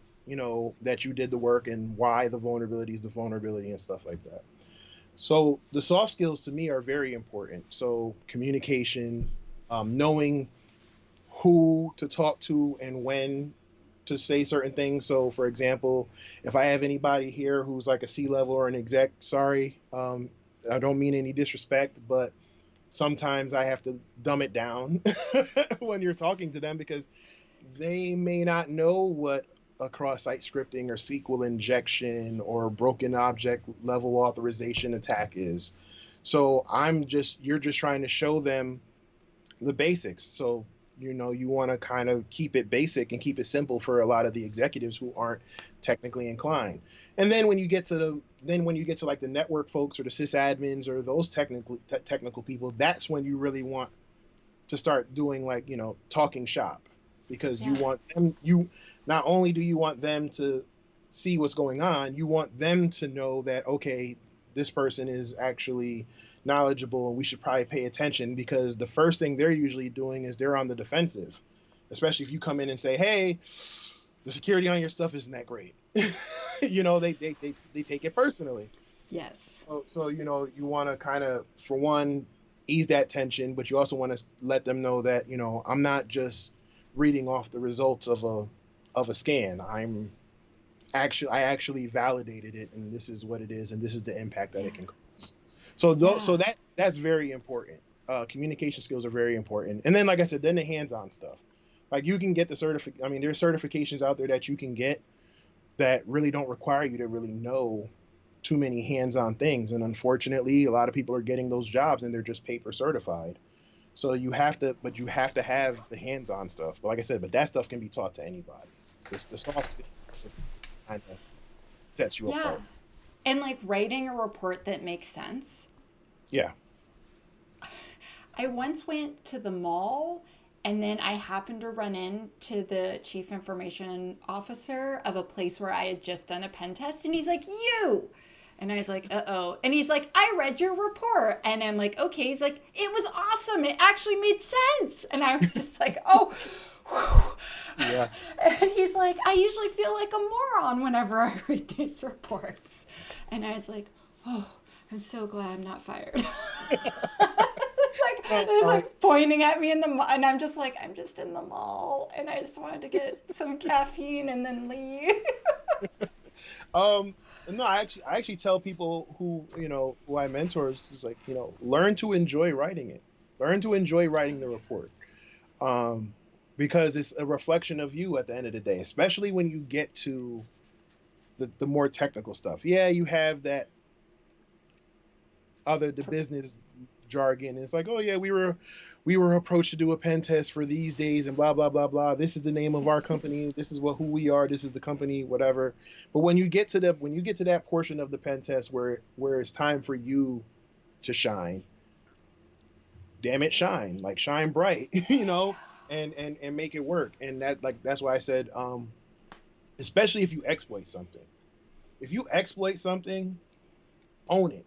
that you did the work and why the vulnerability is the vulnerability and stuff like that. So the soft skills to me are very important. So communication, knowing who to talk to and when to say certain things. So, for example, if I have anybody here who's like a C-level or an exec, sorry, I don't mean any disrespect, but sometimes I have to dumb it down when you're talking to them, because they may not know what a cross-site scripting or SQL injection or broken object level authorization attack is. So you're just trying to show them the basics. So you want to kind of keep it basic and keep it simple for a lot of the executives who aren't technically inclined. And then when you get to like the network folks or the sysadmins or those technical people, that's when you really want to start doing, like, talking shop, because Yeah. you not only do you want them to see what's going on, you want them to know that, okay, this person is actually knowledgeable and we should probably pay attention, because the first thing they're usually doing is they're on the defensive, especially if you come in and say, hey, the security on your stuff isn't that great. They take it personally. Yes. So you want to kind of, for one, ease that tension, but you also want to let them know that I'm not just reading off the results of a scan. I actually validated it, and this is what it is, and this is the impact that Yeah. it can cause. So Yeah. that's very important. Communication skills are very important, and then like I said, then the hands-on stuff. Like you can get the I mean, there's certifications out there that you can get that really don't require you to really know too many hands-on things, and unfortunately a lot of people are getting those jobs and they're just paper certified. So you have to have the hands-on stuff. But like I said, but that stuff can be taught to anybody. The soft skills kind of sets you Yeah. apart. And like writing a report that makes sense. Yeah. I once went to the mall and then I happened to run into the chief information officer of a place where I had just done a pen test, and he's like, "You." And I was like, "Uh-oh." And he's like, "I read your report." And I'm like, "Okay." He's like, "It was awesome. It actually made sense." And I was just like, "Oh." Yeah. And he's like, "I usually feel like a moron whenever I read these reports." And I was like, "Oh, I'm so glad I'm not fired." It's like pointing at me in the mall, and I'm just like, I'm just in the mall, and I just wanted to get some caffeine and then leave. Um, no, I actually tell people who I mentor is like, learn to enjoy writing it. Learn to enjoy writing the report. Um, because it's a reflection of you at the end of the day, especially when you get to the more technical stuff. Yeah, you have that the business jargon. It's like, oh yeah, we were approached to do a pen test for these days and blah blah blah blah. This is the name of our company. This is who we are. This is the company, whatever. But when you get to that portion of the pen test where it's time for you to shine, damn it, shine, like shine bright, and make it work. And that's why I said, especially if you exploit something. If you exploit something, own it.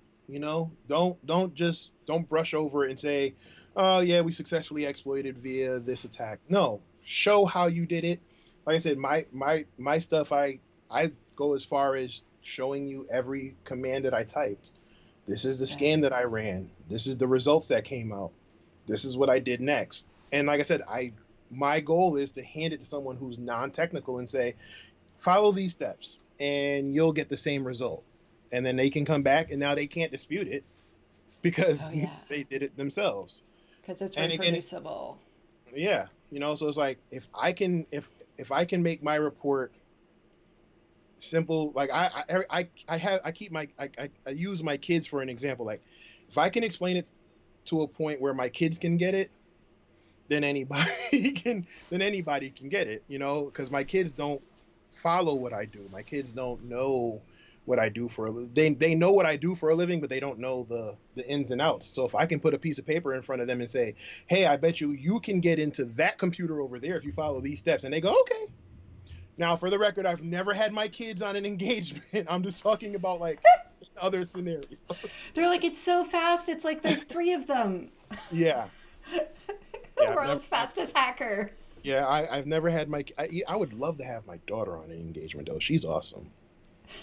Don't brush over it and say, oh yeah, we successfully exploited via this attack. No, show how you did it. Like I said, my stuff, I go as far as showing you every command that I typed. This is the Yeah. scan that I ran. This is the results that came out. This is what I did next. And like I said, my goal is to hand it to someone who's non-technical and say, follow these steps and you'll get the same result. And then they can come back and now they can't dispute it because Oh yeah, they did it themselves. because it's And again, reproducible. yeah, so it's like if I can make my report simple, like I keep I use my kids for an example. Like if I can explain it to a point where my kids can get it, then anybody can get it, because my kids don't follow what I do. My kids don't know what I do for a living. They know what I do for a living, but they don't know the ins and outs. So if I can put a piece of paper in front of them and say, "Hey, I bet you can get into that computer over there if you follow these steps," and they go, "Okay." Now, for the record, I've never had my kids on an engagement. I'm just talking about like other scenarios. They're like, it's so fast. It's like there's three of them. Yeah, The yeah, world's fastest hacker. I've never had I would love to have my daughter on an engagement though. She's awesome.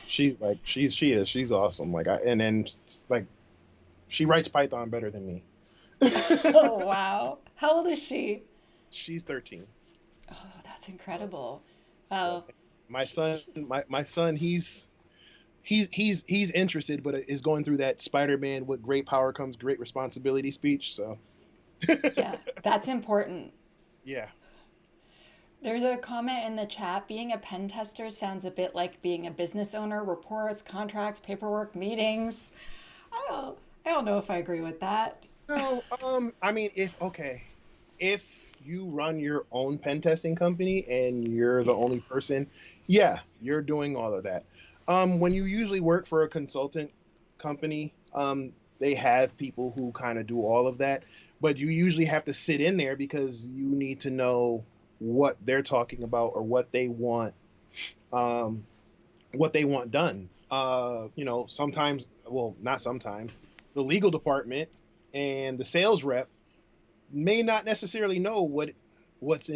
She's awesome. And then like she writes Python better than me. Oh wow. How old is she? She's 13. Oh, that's incredible. Yeah. Oh, My son, he's interested, but is going through that Spider-Man with great power comes great responsibility speech. So yeah, that's important. yeah. There's a comment in the chat. Being a pen tester sounds a bit like being a business owner. Reports, contracts, paperwork, meetings. I don't know if I agree with that. No, I mean, if you run your own pen testing company and you're the Yeah. only person, yeah, you're doing all of that. When you usually work for a consultant company, they have people who kind of do all of that, but you usually have to sit in there because you need to know what they're talking about or um, what they want done. Sometimes, well, not sometimes, the legal department and the sales rep may not necessarily know what's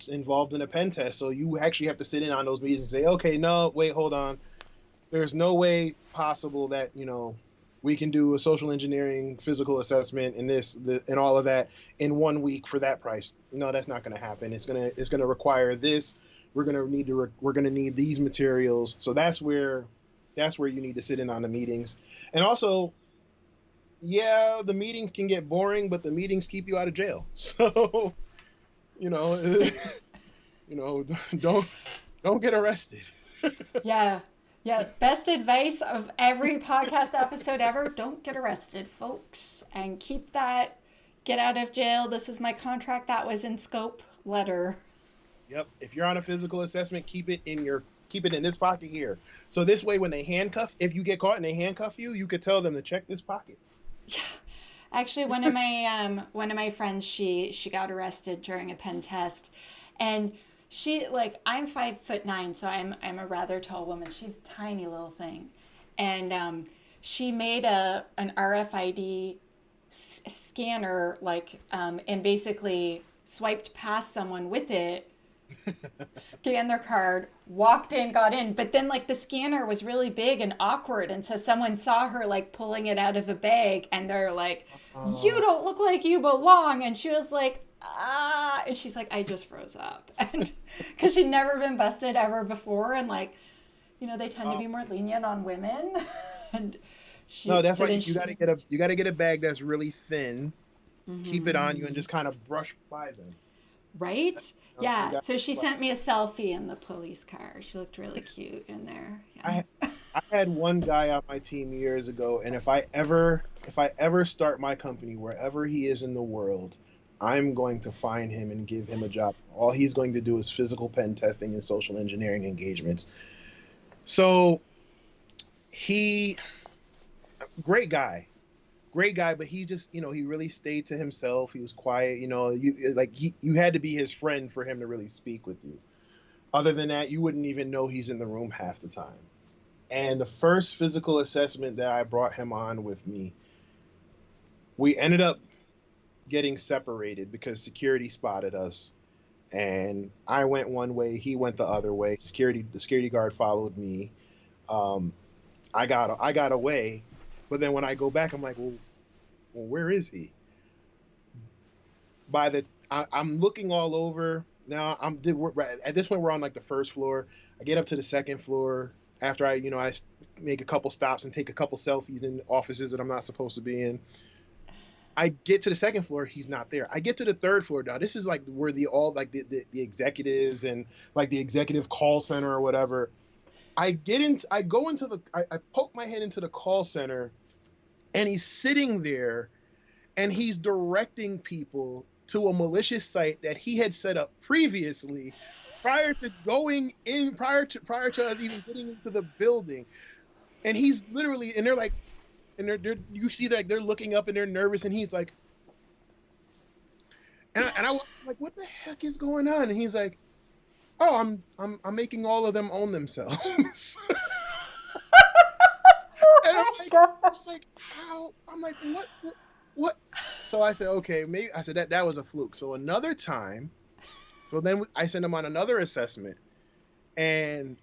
involved in a pen test. So you actually have to sit in on those meetings and say, okay, no, wait, hold on. There's no way possible that, we can do a social engineering physical assessment and and all of that in 1 week for that price. No, that's not going to happen. It's going to require this. We're going to need these materials. So that's where you need to sit in on the meetings. And also, yeah, the meetings can get boring, but the meetings keep you out of jail. So, you know, don't get arrested. Yeah. Yeah. Best advice of every podcast episode ever. Don't get arrested, folks. And keep that get out of jail. This is my contract that was in scope letter. Yep. If you're on a physical assessment, keep it in this pocket here. So this way, when they if you get caught and they handcuff you, you could tell them to check this pocket. Yeah. Actually, one of my friends, she got arrested during a pen test, and I'm 5'9", so I'm a rather tall woman. She's a tiny little thing, and she made an RFID scanner and basically swiped past someone with it, scanned their card, walked in, got in. But then the scanner was really big and awkward, and so someone saw her pulling it out of a bag, and they're like, "You don't look like you belong." And she was like, "Ah," and she's like, "I just froze up," and because she'd never been busted ever before, and they tend to be more lenient on women, and no, that's right. You gotta get a bag that's really thin, keep it on you, and just kind of brush by them. Right? Yeah. So she sent me a selfie in the police car. She looked really cute in there. Yeah. I had one guy on my team years ago, and if I ever start my company wherever he is in the world, I'm going to find him and give him a job. All he's going to do is physical pen testing and social engineering engagements. So great guy, but he just, he really stayed to himself. He was quiet, you had to be his friend for him to really speak with you. Other than that, you wouldn't even know he's in the room half the time. And the first physical assessment that I brought him on with me, we ended up getting separated because security spotted us. And I went one way, he went the other way. The security guard followed me. I got away. But then when I go back, I'm like, well, where is he? I'm looking all over. Now at this point we're on the first floor. I get up to the second floor after I make a couple stops and take a couple selfies in offices that I'm not supposed to be in. I get to the second floor, he's not there. I get to the third floor. Now this is where the executives and the executive call center or whatever. I poke my head into the call center, and he's sitting there, and he's directing people to a malicious site that he had set up previously, prior to us even getting into the building. And he's literally, and they're you see that they're looking up and they're nervous, and he's like, and I was like, what the heck is going on? And he's like, oh, I'm making all of them own themselves. And I'm like, how? I'm like, what? So I said, okay, maybe. I said that was a fluke. So another time, so then I sent him on another assessment, and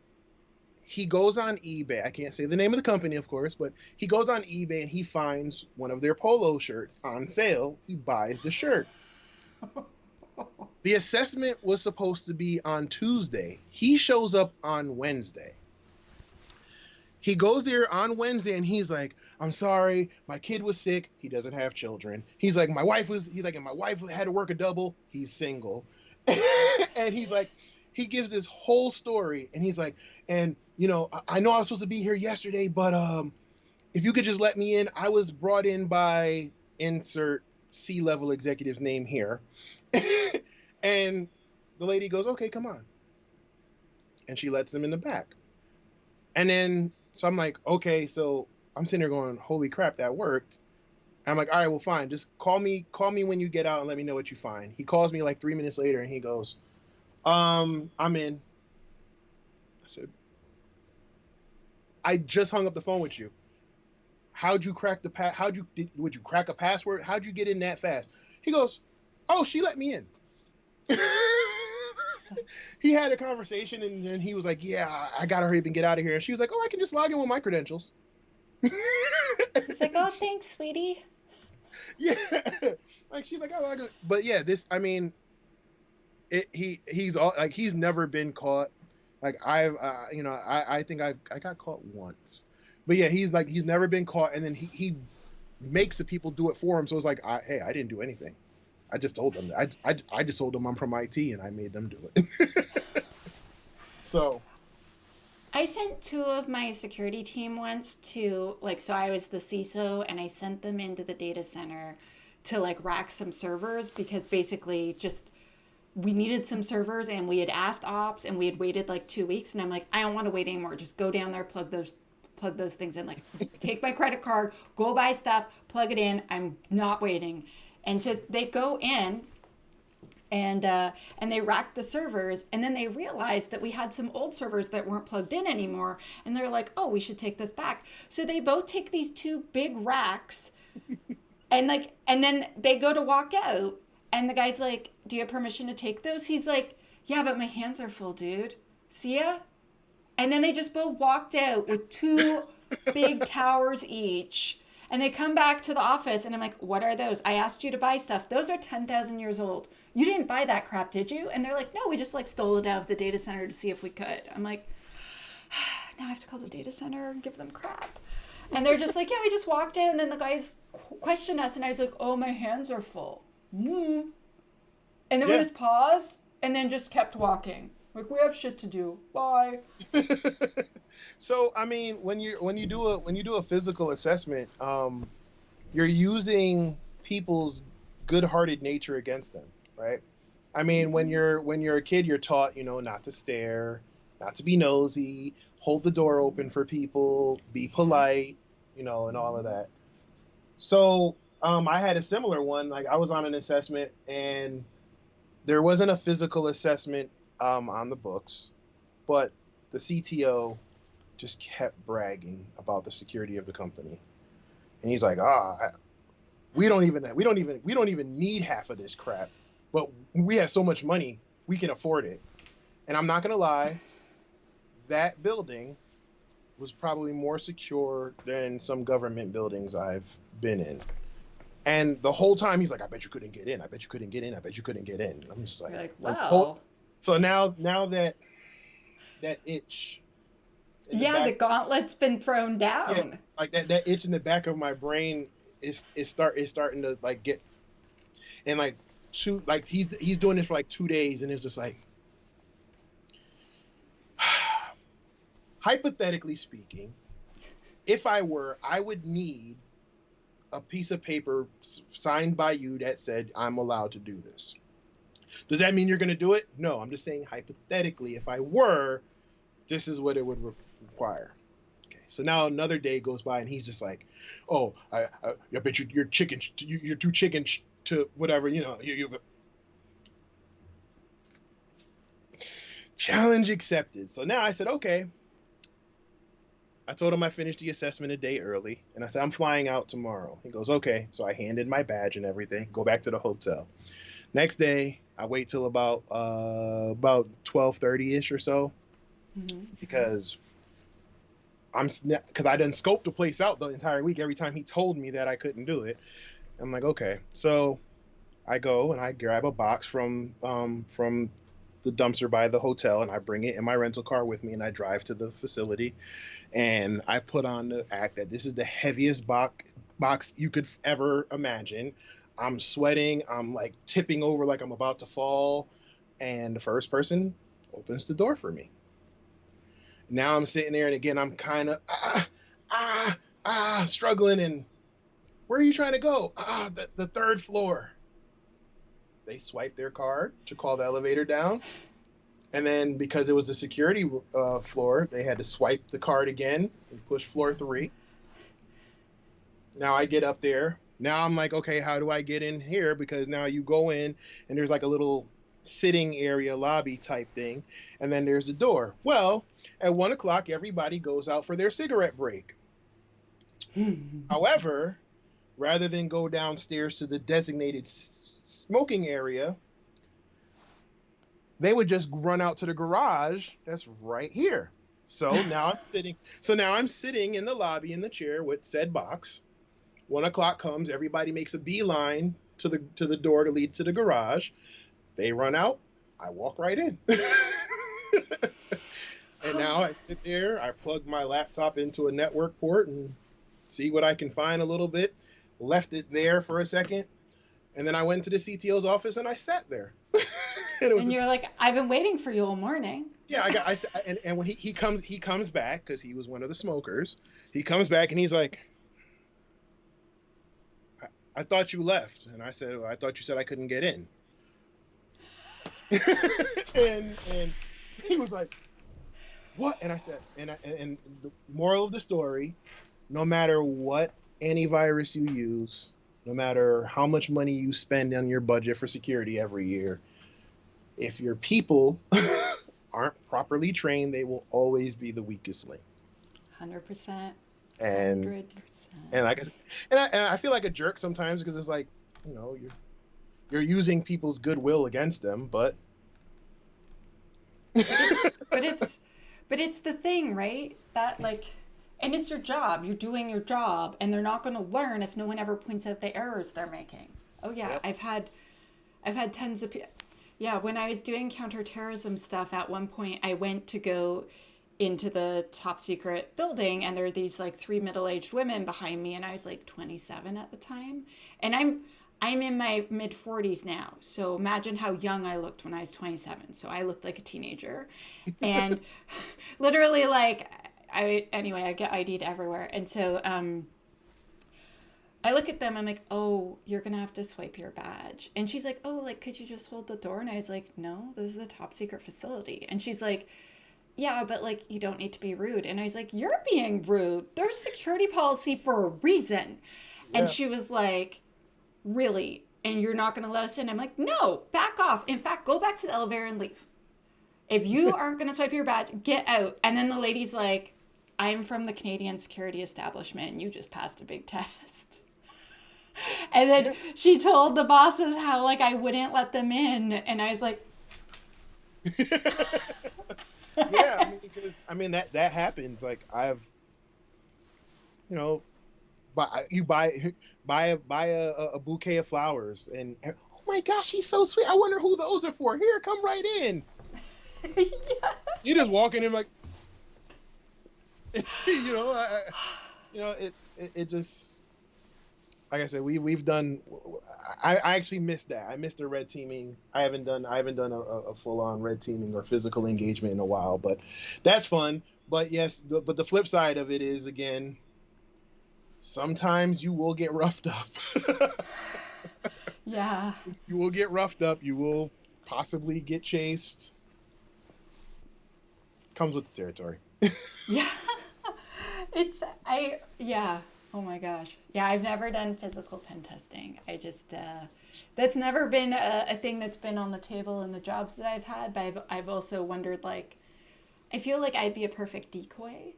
he goes on eBay. I can't say the name of the company, of course, but he goes on eBay and he finds one of their polo shirts on sale. He buys the shirt. The assessment was supposed to be on Tuesday. He shows up on Wednesday. He goes there on Wednesday and he's like, I'm sorry, my kid was sick. He doesn't have children. He's like, and my wife had to work a double. He's single. And he's like, he gives this whole story, and he's like, and I know I was supposed to be here yesterday, but if you could just let me in. I was brought in by insert C-level executive's name here. And the lady goes, okay, come on. And she lets him in the back. And then, so I'm like, okay, so I'm sitting there going, holy crap, that worked. I'm like, all right, well, fine. Just call me when you get out and let me know what you find. He calls me 3 minutes later and he goes, I'm in. I said, I just hung up the phone with you. How'd you crack would you crack a password? How'd you get in that fast? He goes, oh, she let me in. he had a conversation, and then he was like, "Yeah, I gotta hurry up and get out of here." And she was like, "Oh, I can just log in with my credentials." He's like, oh, thanks, sweetie. Yeah, like she's like, "Oh, I go." But yeah, this, I mean, he's all like he's never been caught. Like I've, I think I got caught once, but yeah, he's never been caught, and then he makes the people do it for him. So it's like, hey, I didn't do anything. I just told them. I just told them I'm from IT and I made them do it. So I sent two of my security team once to, like, so I was the CISO and I sent them into the data center to, like, rack some servers because basically just we needed some servers and we had asked ops and we had waited like 2 weeks. And I'm like, I don't want to wait anymore. Just go down there, plug those things in. Like, take my credit card, go buy stuff, plug it in. I'm not waiting. And so they go in and they racked the servers, and then they realized that we had some old servers that weren't plugged in anymore, and they're like, oh, we should take this back. So they both take these two big racks and then they go to walk out, and the guy's like, do you have permission to take those? He's like, yeah, but my hands are full, dude. See ya? And then they just both walked out with two big towers each. And they come back to the office, and I'm like, what are those? I asked you to buy stuff. Those are 10,000 years old. You didn't buy that crap, did you? And they're like, no, we just like stole it out of the data center to see if we could. I'm like, now I have to call the data center and give them crap. And they're just like, yeah, we just walked in, and then the guys questioned us, and I was like, oh, my hands are full. And then we just paused, and then just kept walking. Like, we have shit to do. Bye. So I mean, when you do a physical assessment, you're using people's good-hearted nature against them, right? I mean, when you're a kid, you're taught, not to stare, not to be nosy, hold the door open for people, be polite, and all of that. So I had a similar one. Like I was on an assessment, and there wasn't a physical assessment on the books, but the CTO just kept bragging about the security of the company, and he's like, we don't even need half of this crap, but we have so much money we can afford it. And I'm not gonna lie, that building was probably more secure than some government buildings I've been in. And the whole time he's like, I bet you couldn't get in. I bet you couldn't get in. I bet you couldn't get in. And I'm just like, wow. So now that itch. Yeah, the gauntlet's been thrown down. Yeah, like that itch in the back of my brain is starting to like get, and like he's doing this for like 2 days, and it's just like, hypothetically speaking, if I would need a piece of paper signed by you that said I'm allowed to do this. Does that mean you're going to do it? No, I'm just saying hypothetically, if I were, this is what it would require. Okay, so now another day goes by, and he's just like, "Oh, I bet you're chicken. You're too chicken to whatever. You challenge accepted." So now I said, "Okay." I told him I finished the assessment a day early, and I said, I'm flying out tomorrow. He goes, okay. So I handed my badge and everything, go back to the hotel. Next day, I wait till about 12:30-ish or so, because I done scoped the place out the entire week. Every time he told me that I couldn't do it, I'm like, okay. So I go and I grab a box from the dumpster by the hotel, and I bring it in my rental car with me, and I drive to the facility, and I put on the act that this is the heaviest box you could ever imagine. I'm sweating, I'm like tipping over like I'm about to fall, and the first person opens the door for me. Now I'm sitting there, and again I'm kind of struggling, and where are you trying to go? The third floor. They swiped their card to call the elevator down. And then because it was the security floor, they had to swipe the card again and push floor 3. Now I get up there. Now I'm like, okay, how do I get in here? Because now you go in, and there's like a little sitting area, lobby type thing. And then there's the door. Well, at 1 o'clock, everybody goes out for their cigarette break. However, rather than go downstairs to the designated smoking area, they would just run out to the garage that's right here. So now I'm sitting in the lobby in the chair with said box. 1 o'clock comes, everybody makes a beeline to the door to lead to the garage. They run out, I walk right in. And now I sit there, I plug my laptop into a network port and see what I can find a little bit. Left it there for a second, and then I went to the CTO's office and I sat there. And it was And you're like, I've been waiting for you all morning. yeah, and when he comes back because he was one of the smokers. He comes back and he's like, I thought you left, and I said, well, I thought you said I couldn't get in. and he was like, what? And I said, and the moral of the story, no matter what antivirus you use, no matter how much money you spend on your budget for security every year, if your people aren't properly trained, they will always be the weakest link. 100%. And 100%. and like I feel like a jerk sometimes because it's like, you're using people's goodwill against them, but But it's the thing, right? That like, and it's your job. You're doing your job, and they're not going to learn if no one ever points out the errors they're making. Oh yeah, Yep. I've had tons of yeah. When I was doing counterterrorism stuff, at one point I went to go into the top secret building, and there were these like three middle-aged women behind me, and I was like 27 at the time, and I'm in my mid 40s now. So imagine how young I looked when I was 27. So I looked like a teenager. And literally like I get ID'd everywhere. And so I look at them, I'm like, "Oh, you're going to have to swipe your badge." And she's like, "Oh, like could you just hold the door?" And I was like, "No, this is a top secret facility." And she's like, "Yeah, but like you don't need to be rude." And I was like, "You're being rude. There's security policy for a reason." And Yeah. she was like, "Really? And you're not going to let us in?" I'm like, "No, back off. In fact, go back to the elevator and leave. If you aren't going to swipe your badge, get out." And then the lady's like, "I'm from the Canadian security establishment and you just passed a big test." And then she told the bosses how like I wouldn't let them in. And I was like, Yeah, because that happens. Like you know, buy a bouquet of flowers, and oh my gosh, he's so sweet. I wonder who those are for. Here, come right in. yeah. You just walk in and like, it just. Like I said, we've done. I actually missed that. I missed the red teaming. I haven't done a full on red teaming or physical engagement in a while, but that's fun. But yes, but the flip side of it is again, sometimes you will get roughed up. Yeah. You will get roughed up. You will possibly get chased. Comes with the territory. Yeah. Yeah. Oh my gosh. Yeah, I've never done physical pen testing. I just, that's never been a thing that's been on the table in the jobs that I've had. But I've also wondered, like, I feel like I'd be a perfect decoy.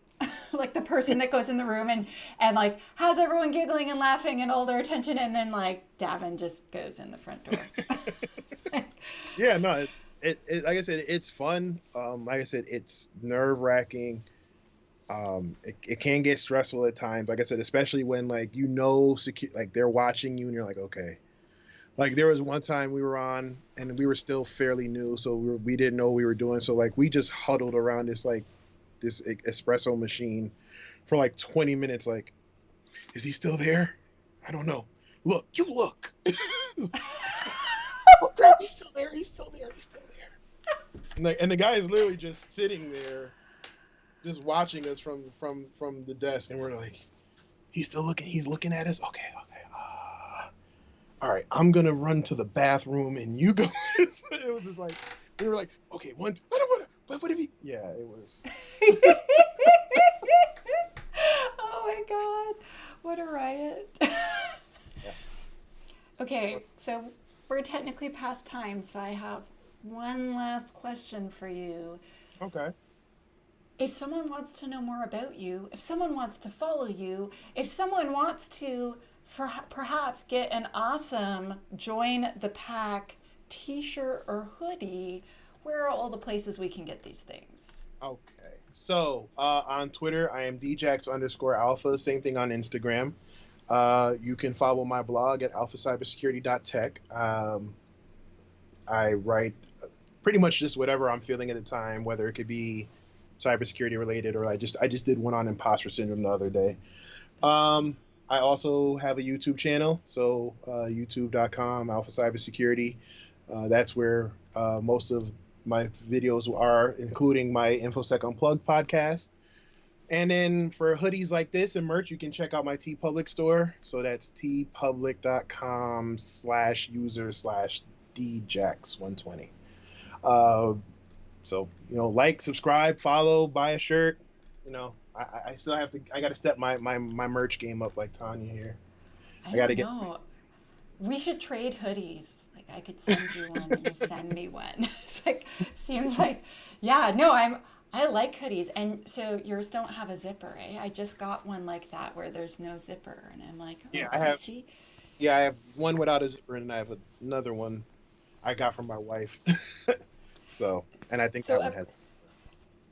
Like the person that goes in the room and like has everyone giggling and laughing and all their attention. And then like Davin just goes in the front door. Yeah, no, it like I said, it's fun. Like I said, it's nerve wracking. It can get stressful at times. Like I said, especially when like like they're watching you and you're like, okay. Like there was one time we were on and we were still fairly new, so we didn't know what we were doing. So like we just huddled around this espresso machine for like 20 minutes. Like, is he still there? I don't know. Look, you look. Oh crap, he's still there. He's still there. He's still there. And the guy is literally just sitting there, just watching us from the desk, and we're like, he's still looking. He's looking at us. Okay. All right, I'm gonna run to the bathroom, and you go. It was just like we were like, okay, one. I don't want to. But what if he? Yeah, it was. Oh my God, what a riot. Yeah. Okay, so we're technically past time, so I have one last question for you. Okay. If someone wants to know more about you, if someone wants to follow you, if someone wants to perhaps get an awesome Join the Pack t-shirt or hoodie, where are all the places we can get these things? Okay. So on Twitter, I am djax_alpha. Same thing on Instagram. You can follow my blog at alphacybersecurity.tech. I write pretty much just whatever I'm feeling at the time, whether it could be cybersecurity related or I just did one on imposter syndrome the other day. I also have a YouTube channel, so youtube.com Alpha Cybersecurity. That's where most of my videos are, including my Infosec Unplugged podcast. And then for hoodies like this and merch, you can check out my TeePublic store. So that's teepublic.com/user/djax120. So, like, subscribe, follow, buy a shirt. I still have to, I got to step my merch game up like Tanya here. I got to get. We should trade hoodies. Like, I could send you one and you send me one. It's like, seems like, yeah, no, I like hoodies. And so yours don't have a zipper, eh? I just got one like that where there's no zipper. And I'm like, oh, yeah, I have. See? Yeah, I have one without a zipper and I have another one I got from my wife. So, and I think that one has.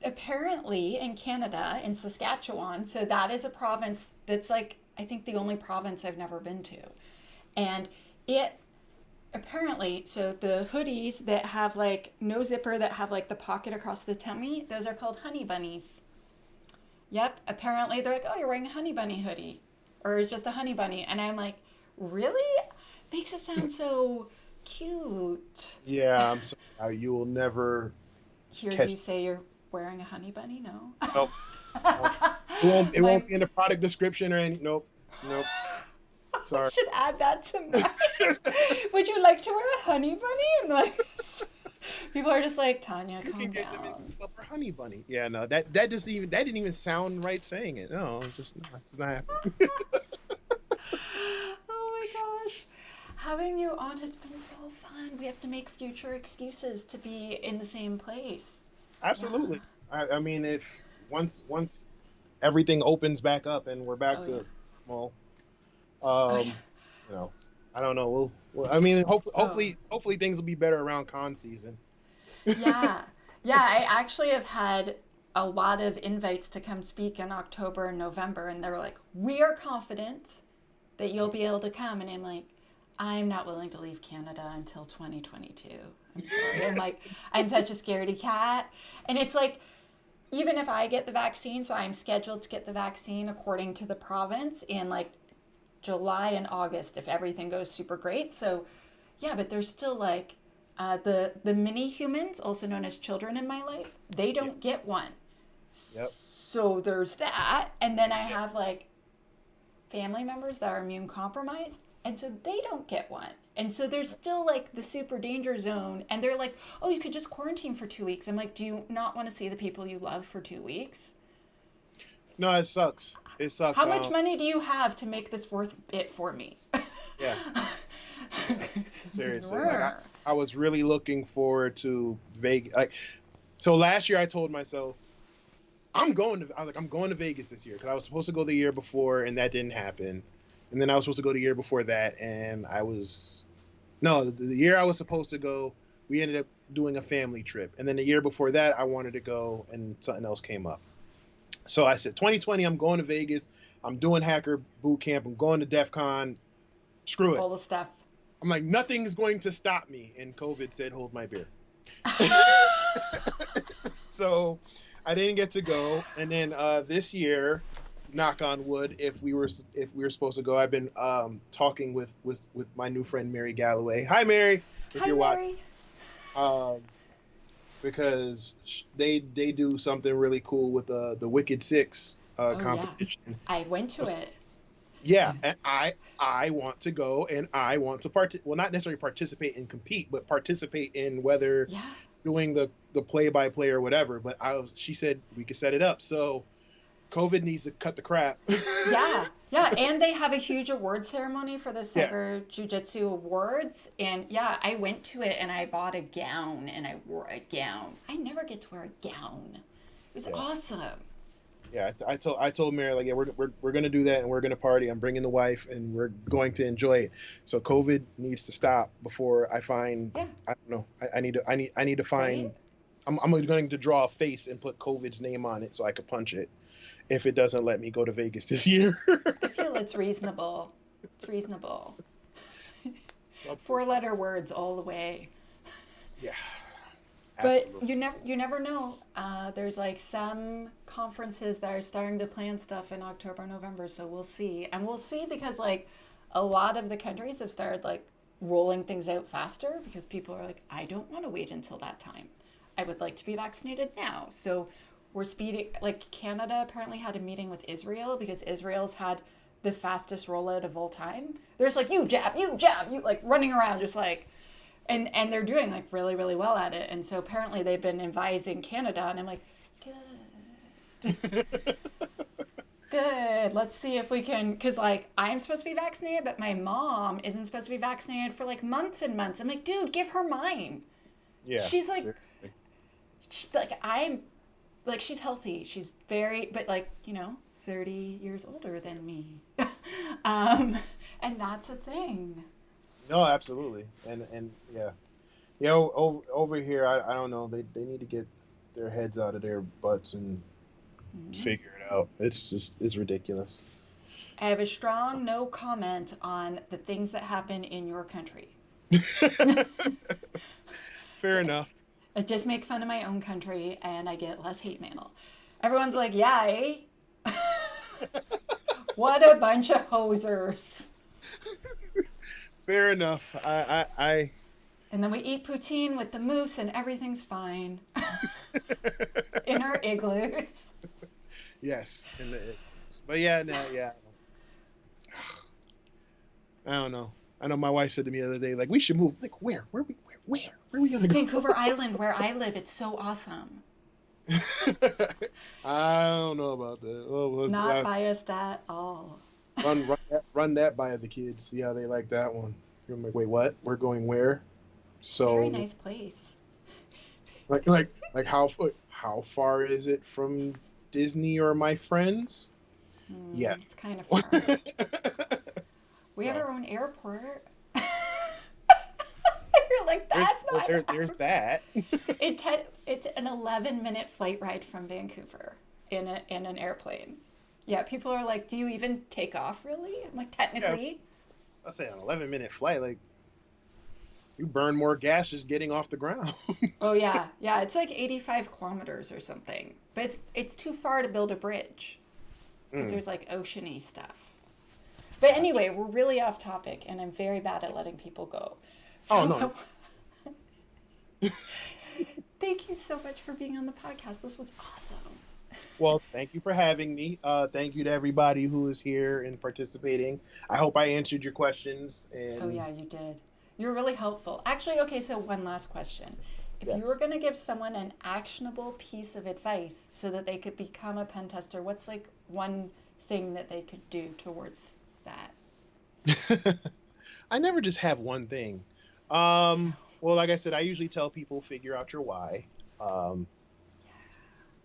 Apparently in Canada, in Saskatchewan, so that is a province that's like, I think the only province I've never been to. And it apparently, so the hoodies that have like no zipper, that have like the pocket across the tummy, those are called honey bunnies. Yep, apparently they're like, oh, you're wearing a honey bunny hoodie. Or it's just a honey bunny. And I'm like, really? Makes it sound so cute. Yeah, I'm sorry. You will never hear you say you're wearing a honey bunny? No. Nope. It won't be in the product description or any. Nope. Sorry. I should add that to mine. Would you like to wear a honey bunny? And like, people are just like, Tanya, calm down. You can get them in for honey bunny. Yeah, no, that didn't even sound right saying it. No, it's not happening. Oh my gosh. Having you on has been so fun. We have to make future excuses to be in the same place. Absolutely. Yeah. I mean, if once everything opens back up and we're back to normal, I don't know. I mean, hopefully things will be better around con season. Yeah. I actually have had a lot of invites to come speak in October and November, and they're like, we are confident that you'll be able to come. And I'm like, I'm not willing to leave Canada until 2022. I'm sorry. I'm like, I'm such a scaredy cat. And it's like, even if I get the vaccine, so I'm scheduled to get the vaccine according to the province in like July and August if everything goes super great. So yeah, but there's still like the mini humans, also known as children in my life, they don't get one. Yep. So there's that. And then I have like family members that are immune compromised, and so they don't get one. And so there's still like the super danger zone, and they're like, oh, you could just quarantine for 2 weeks. I'm like, do you not want to see the people you love for 2 weeks? No, it sucks. It sucks. How much money do you have to make this worth it for me? Yeah. Seriously. Like, I was really looking forward to Vegas. Like, so last year I told myself, I'm going to Vegas this year, because I was supposed to go the year before and that didn't happen. And then I was supposed to go the year before that, and the year I was supposed to go, we ended up doing a family trip. And then the year before that, I wanted to go, and something else came up. So I said, 2020, I'm going to Vegas. I'm doing hacker boot camp. I'm going to DEF CON. Screw it. All the stuff. I'm like, nothing's going to stop me. And COVID said, hold my beer. So I didn't get to go. And then this year, knock on wood, if we were supposed to go, I've been talking with my new friend Mary Galloway. Hi, Mary. Hi, Mary. Because they do something really cool with the Wicked Six competition. Yeah. I went to it. Yeah, and I want to go, and I want to not necessarily participate and compete, but participate in whether doing the play-by-play or whatever. But she said we could set it up. So COVID needs to cut the crap. Yeah, and they have a huge award ceremony for the Cyber Jiu-Jitsu Awards. And yeah, I went to it and I bought a gown and I wore a gown. I never get to wear a gown. It was awesome. Yeah, I told Mary, like, yeah, we're gonna do that and we're gonna party. I'm bringing the wife and we're going to enjoy it. So COVID needs to stop before I find I don't know. I need to find I'm going to draw a face and put COVID's name on it so I could punch it if it doesn't let me go to Vegas this year. I feel it's reasonable. It's reasonable. Something. 4-letter words all the way. Yeah, But absolutely. you never know. There's like some conferences that are starting to plan stuff in October, November. So we'll see, and we'll see because like a lot of the countries have started like rolling things out faster because people are like, I don't want to wait until that time. I would like to be vaccinated now. So we're speeding. Like Canada apparently had a meeting with Israel because Israel's had the fastest rollout of all time. There's like you jab, you like running around just like and they're doing like really really well at it, and so apparently they've been advising Canada, and I'm like, good, let's see if we can, because like I'm supposed to be vaccinated but my mom isn't supposed to be vaccinated for like months and months. I'm like, dude, give her mine. Yeah. She's like, Seriously. I'm like, she's healthy, she's very, but like, 30 years older than me. And that's a thing. No, absolutely, and yeah, yeah. Over here, I don't know. They need to get their heads out of their butts and figure it out. It's ridiculous. I have a strong no comment on the things that happen in your country. Fair enough. I just make fun of my own country and I get less hate mail. Everyone's like, yeah, eh? What a bunch of hosers. Fair enough. And then we eat poutine with the moose and everything's fine in our igloos. Yes, but yeah, no, yeah. I don't know. I know my wife said to me the other day, like, we should move. Like, where? Where are we gonna go? Vancouver Island, where I live, it's so awesome. I don't know about that. Oh, Not biased at all. run that by the kids. See how they like that one. I'm like, wait, what? We're going where? Very So, nice place. like how far is it from Disney or my friends? Yeah. It's kind of far. We have So, our own airport. You're like, that's not there's that. It's an 11-minute flight ride from Vancouver in an airplane. Yeah, people are like, do you even take off really? I'm like, technically. Yeah, I'll say an 11-minute flight. Like, you burn more gas just getting off the ground. Oh yeah, yeah. It's like 85 kilometers or something, but it's too far to build a bridge because there's like oceany stuff. But anyway, we're really off topic, and I'm very bad at letting people go. So, Oh no. Thank you so much for being on the podcast. This was awesome. Well, thank you for having me. Thank you to everybody who is here and participating. I hope I answered your questions. And Oh yeah, you did. You're really helpful. Actually, okay, so one last question. If you were yes. going to give someone an actionable piece of advice so that they could become a pen tester, what's like one thing that they could do towards that? I never just have one thing. Well, like I said, I usually tell people figure out your why,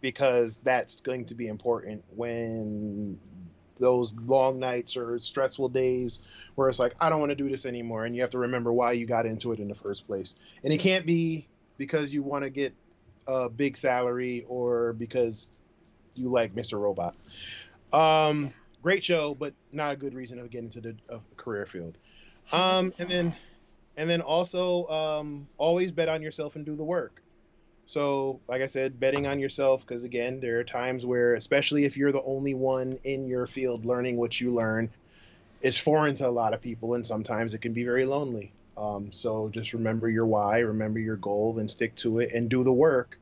because that's going to be important when those long nights or stressful days where it's like, I don't want to do this anymore. And you have to remember why you got into it in the first place. And it can't be because you want to get a big salary or because you like Mr. Robot. Great show, but not a good reason to get into the career field. Um, and 100%. then and then also always bet on yourself and do the work. So, like I said, betting on yourself, because again, there are times where, especially if you're the only one in your field learning what you learn, it's foreign to a lot of people, and sometimes it can be very lonely. So just remember your why, remember your goal, and stick to it and do the work.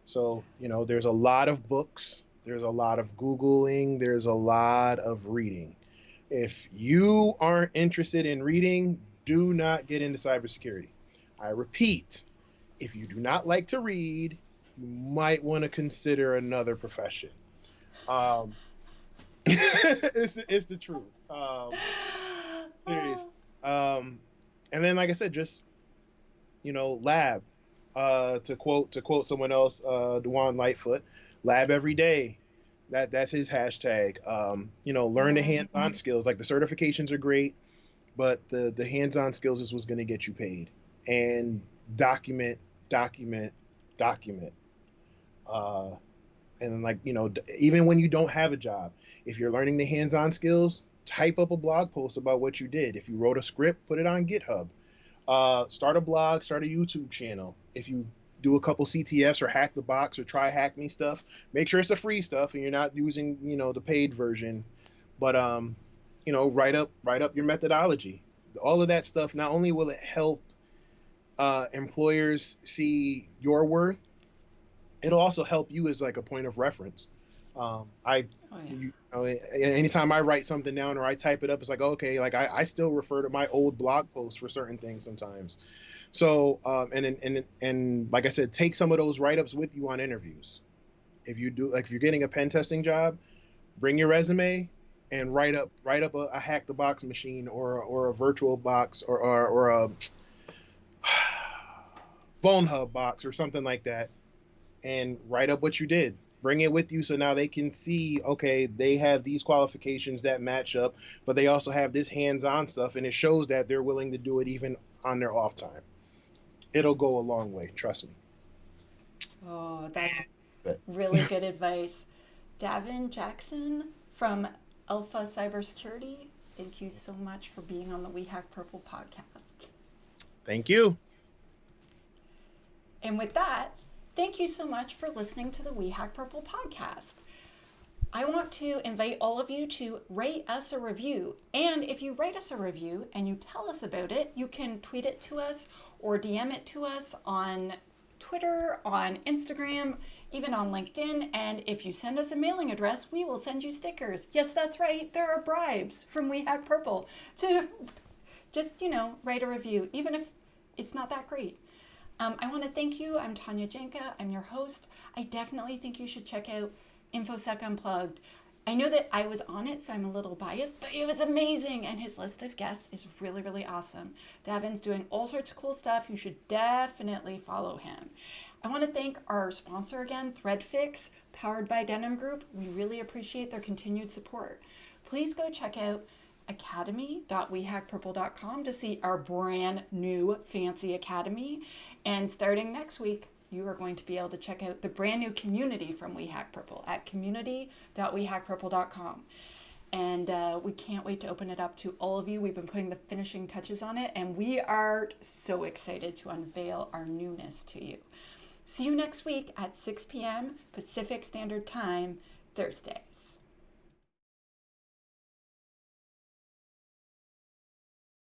So, there's a lot of books, there's a lot of Googling, there's a lot of reading. If you aren't interested in reading, do not get into cybersecurity. I repeat, if you do not like to read, you might want to consider another profession. Um, it's the truth. Serious. And then, like I said, just lab. To quote someone else, Dewan Lightfoot, lab every day. That's his hashtag. Learn the hands-on skills. Like the certifications are great, but the hands-on skills is what's going to get you paid. And document, document, document. Uh, and then, like, even when you don't have a job, if you're learning the hands-on skills, type up a blog post about what you did. If you wrote a script, put it on GitHub. Start a blog, start a YouTube channel. If you do a couple CTFs or hack the box or try hack me stuff, make sure it's the free stuff and you're not using, the paid version. But write up your methodology. All of that stuff, not only will it help employers see your worth, it'll also help you as like a point of reference. I, Oh, yeah. Anytime I write something down or I type it up, it's like, okay, like I still refer to my old blog posts for certain things sometimes. So, and like I said, take some of those write-ups with you on interviews. If you're getting a pen testing job, bring your resume and write up a hack the box machine or a virtual box or a phone hub box or something like that, and write up what you did. Bring it with you so now they can see, okay, they have these qualifications that match up, but they also have this hands-on stuff, and it shows that they're willing to do it even on their off time. It'll go a long way, trust me. Oh, that's But really good advice. Davin Jackson from Alpha Cybersecurity, thank you so much for being on the We Hack Purple podcast. thank you. And with that, thank you so much for listening to the We Hack Purple podcast. I want to invite all of you to rate us a review. And if you write us a review and you tell us about it, you can tweet it to us or DM it to us on Twitter, on Instagram, even on LinkedIn. And if you send us a mailing address, we will send you stickers. Yes, that's right. There are bribes from We Hack Purple to just, write a review, even if it's not that great. I want to thank you. I'm Tanya Janca. I'm your host. I definitely think you should check out Infosec Unplugged. I know that I was on it, so I'm a little biased, but it was amazing. And his list of guests is really, really awesome. Davin's doing all sorts of cool stuff. You should definitely follow him. I want to thank our sponsor again, ThreadFix, powered by Denim Group. We really appreciate their continued support. Please go check out academy.wehackpurple.com to see our brand new fancy academy. And starting next week, you are going to be able to check out the brand new community from We Hack Purple at community.wehackpurple.com. And we can't wait to open it up to all of you. We've been putting the finishing touches on it, and we are so excited to unveil our newness to you. See you next week at 6 p.m. Pacific Standard Time, Thursdays.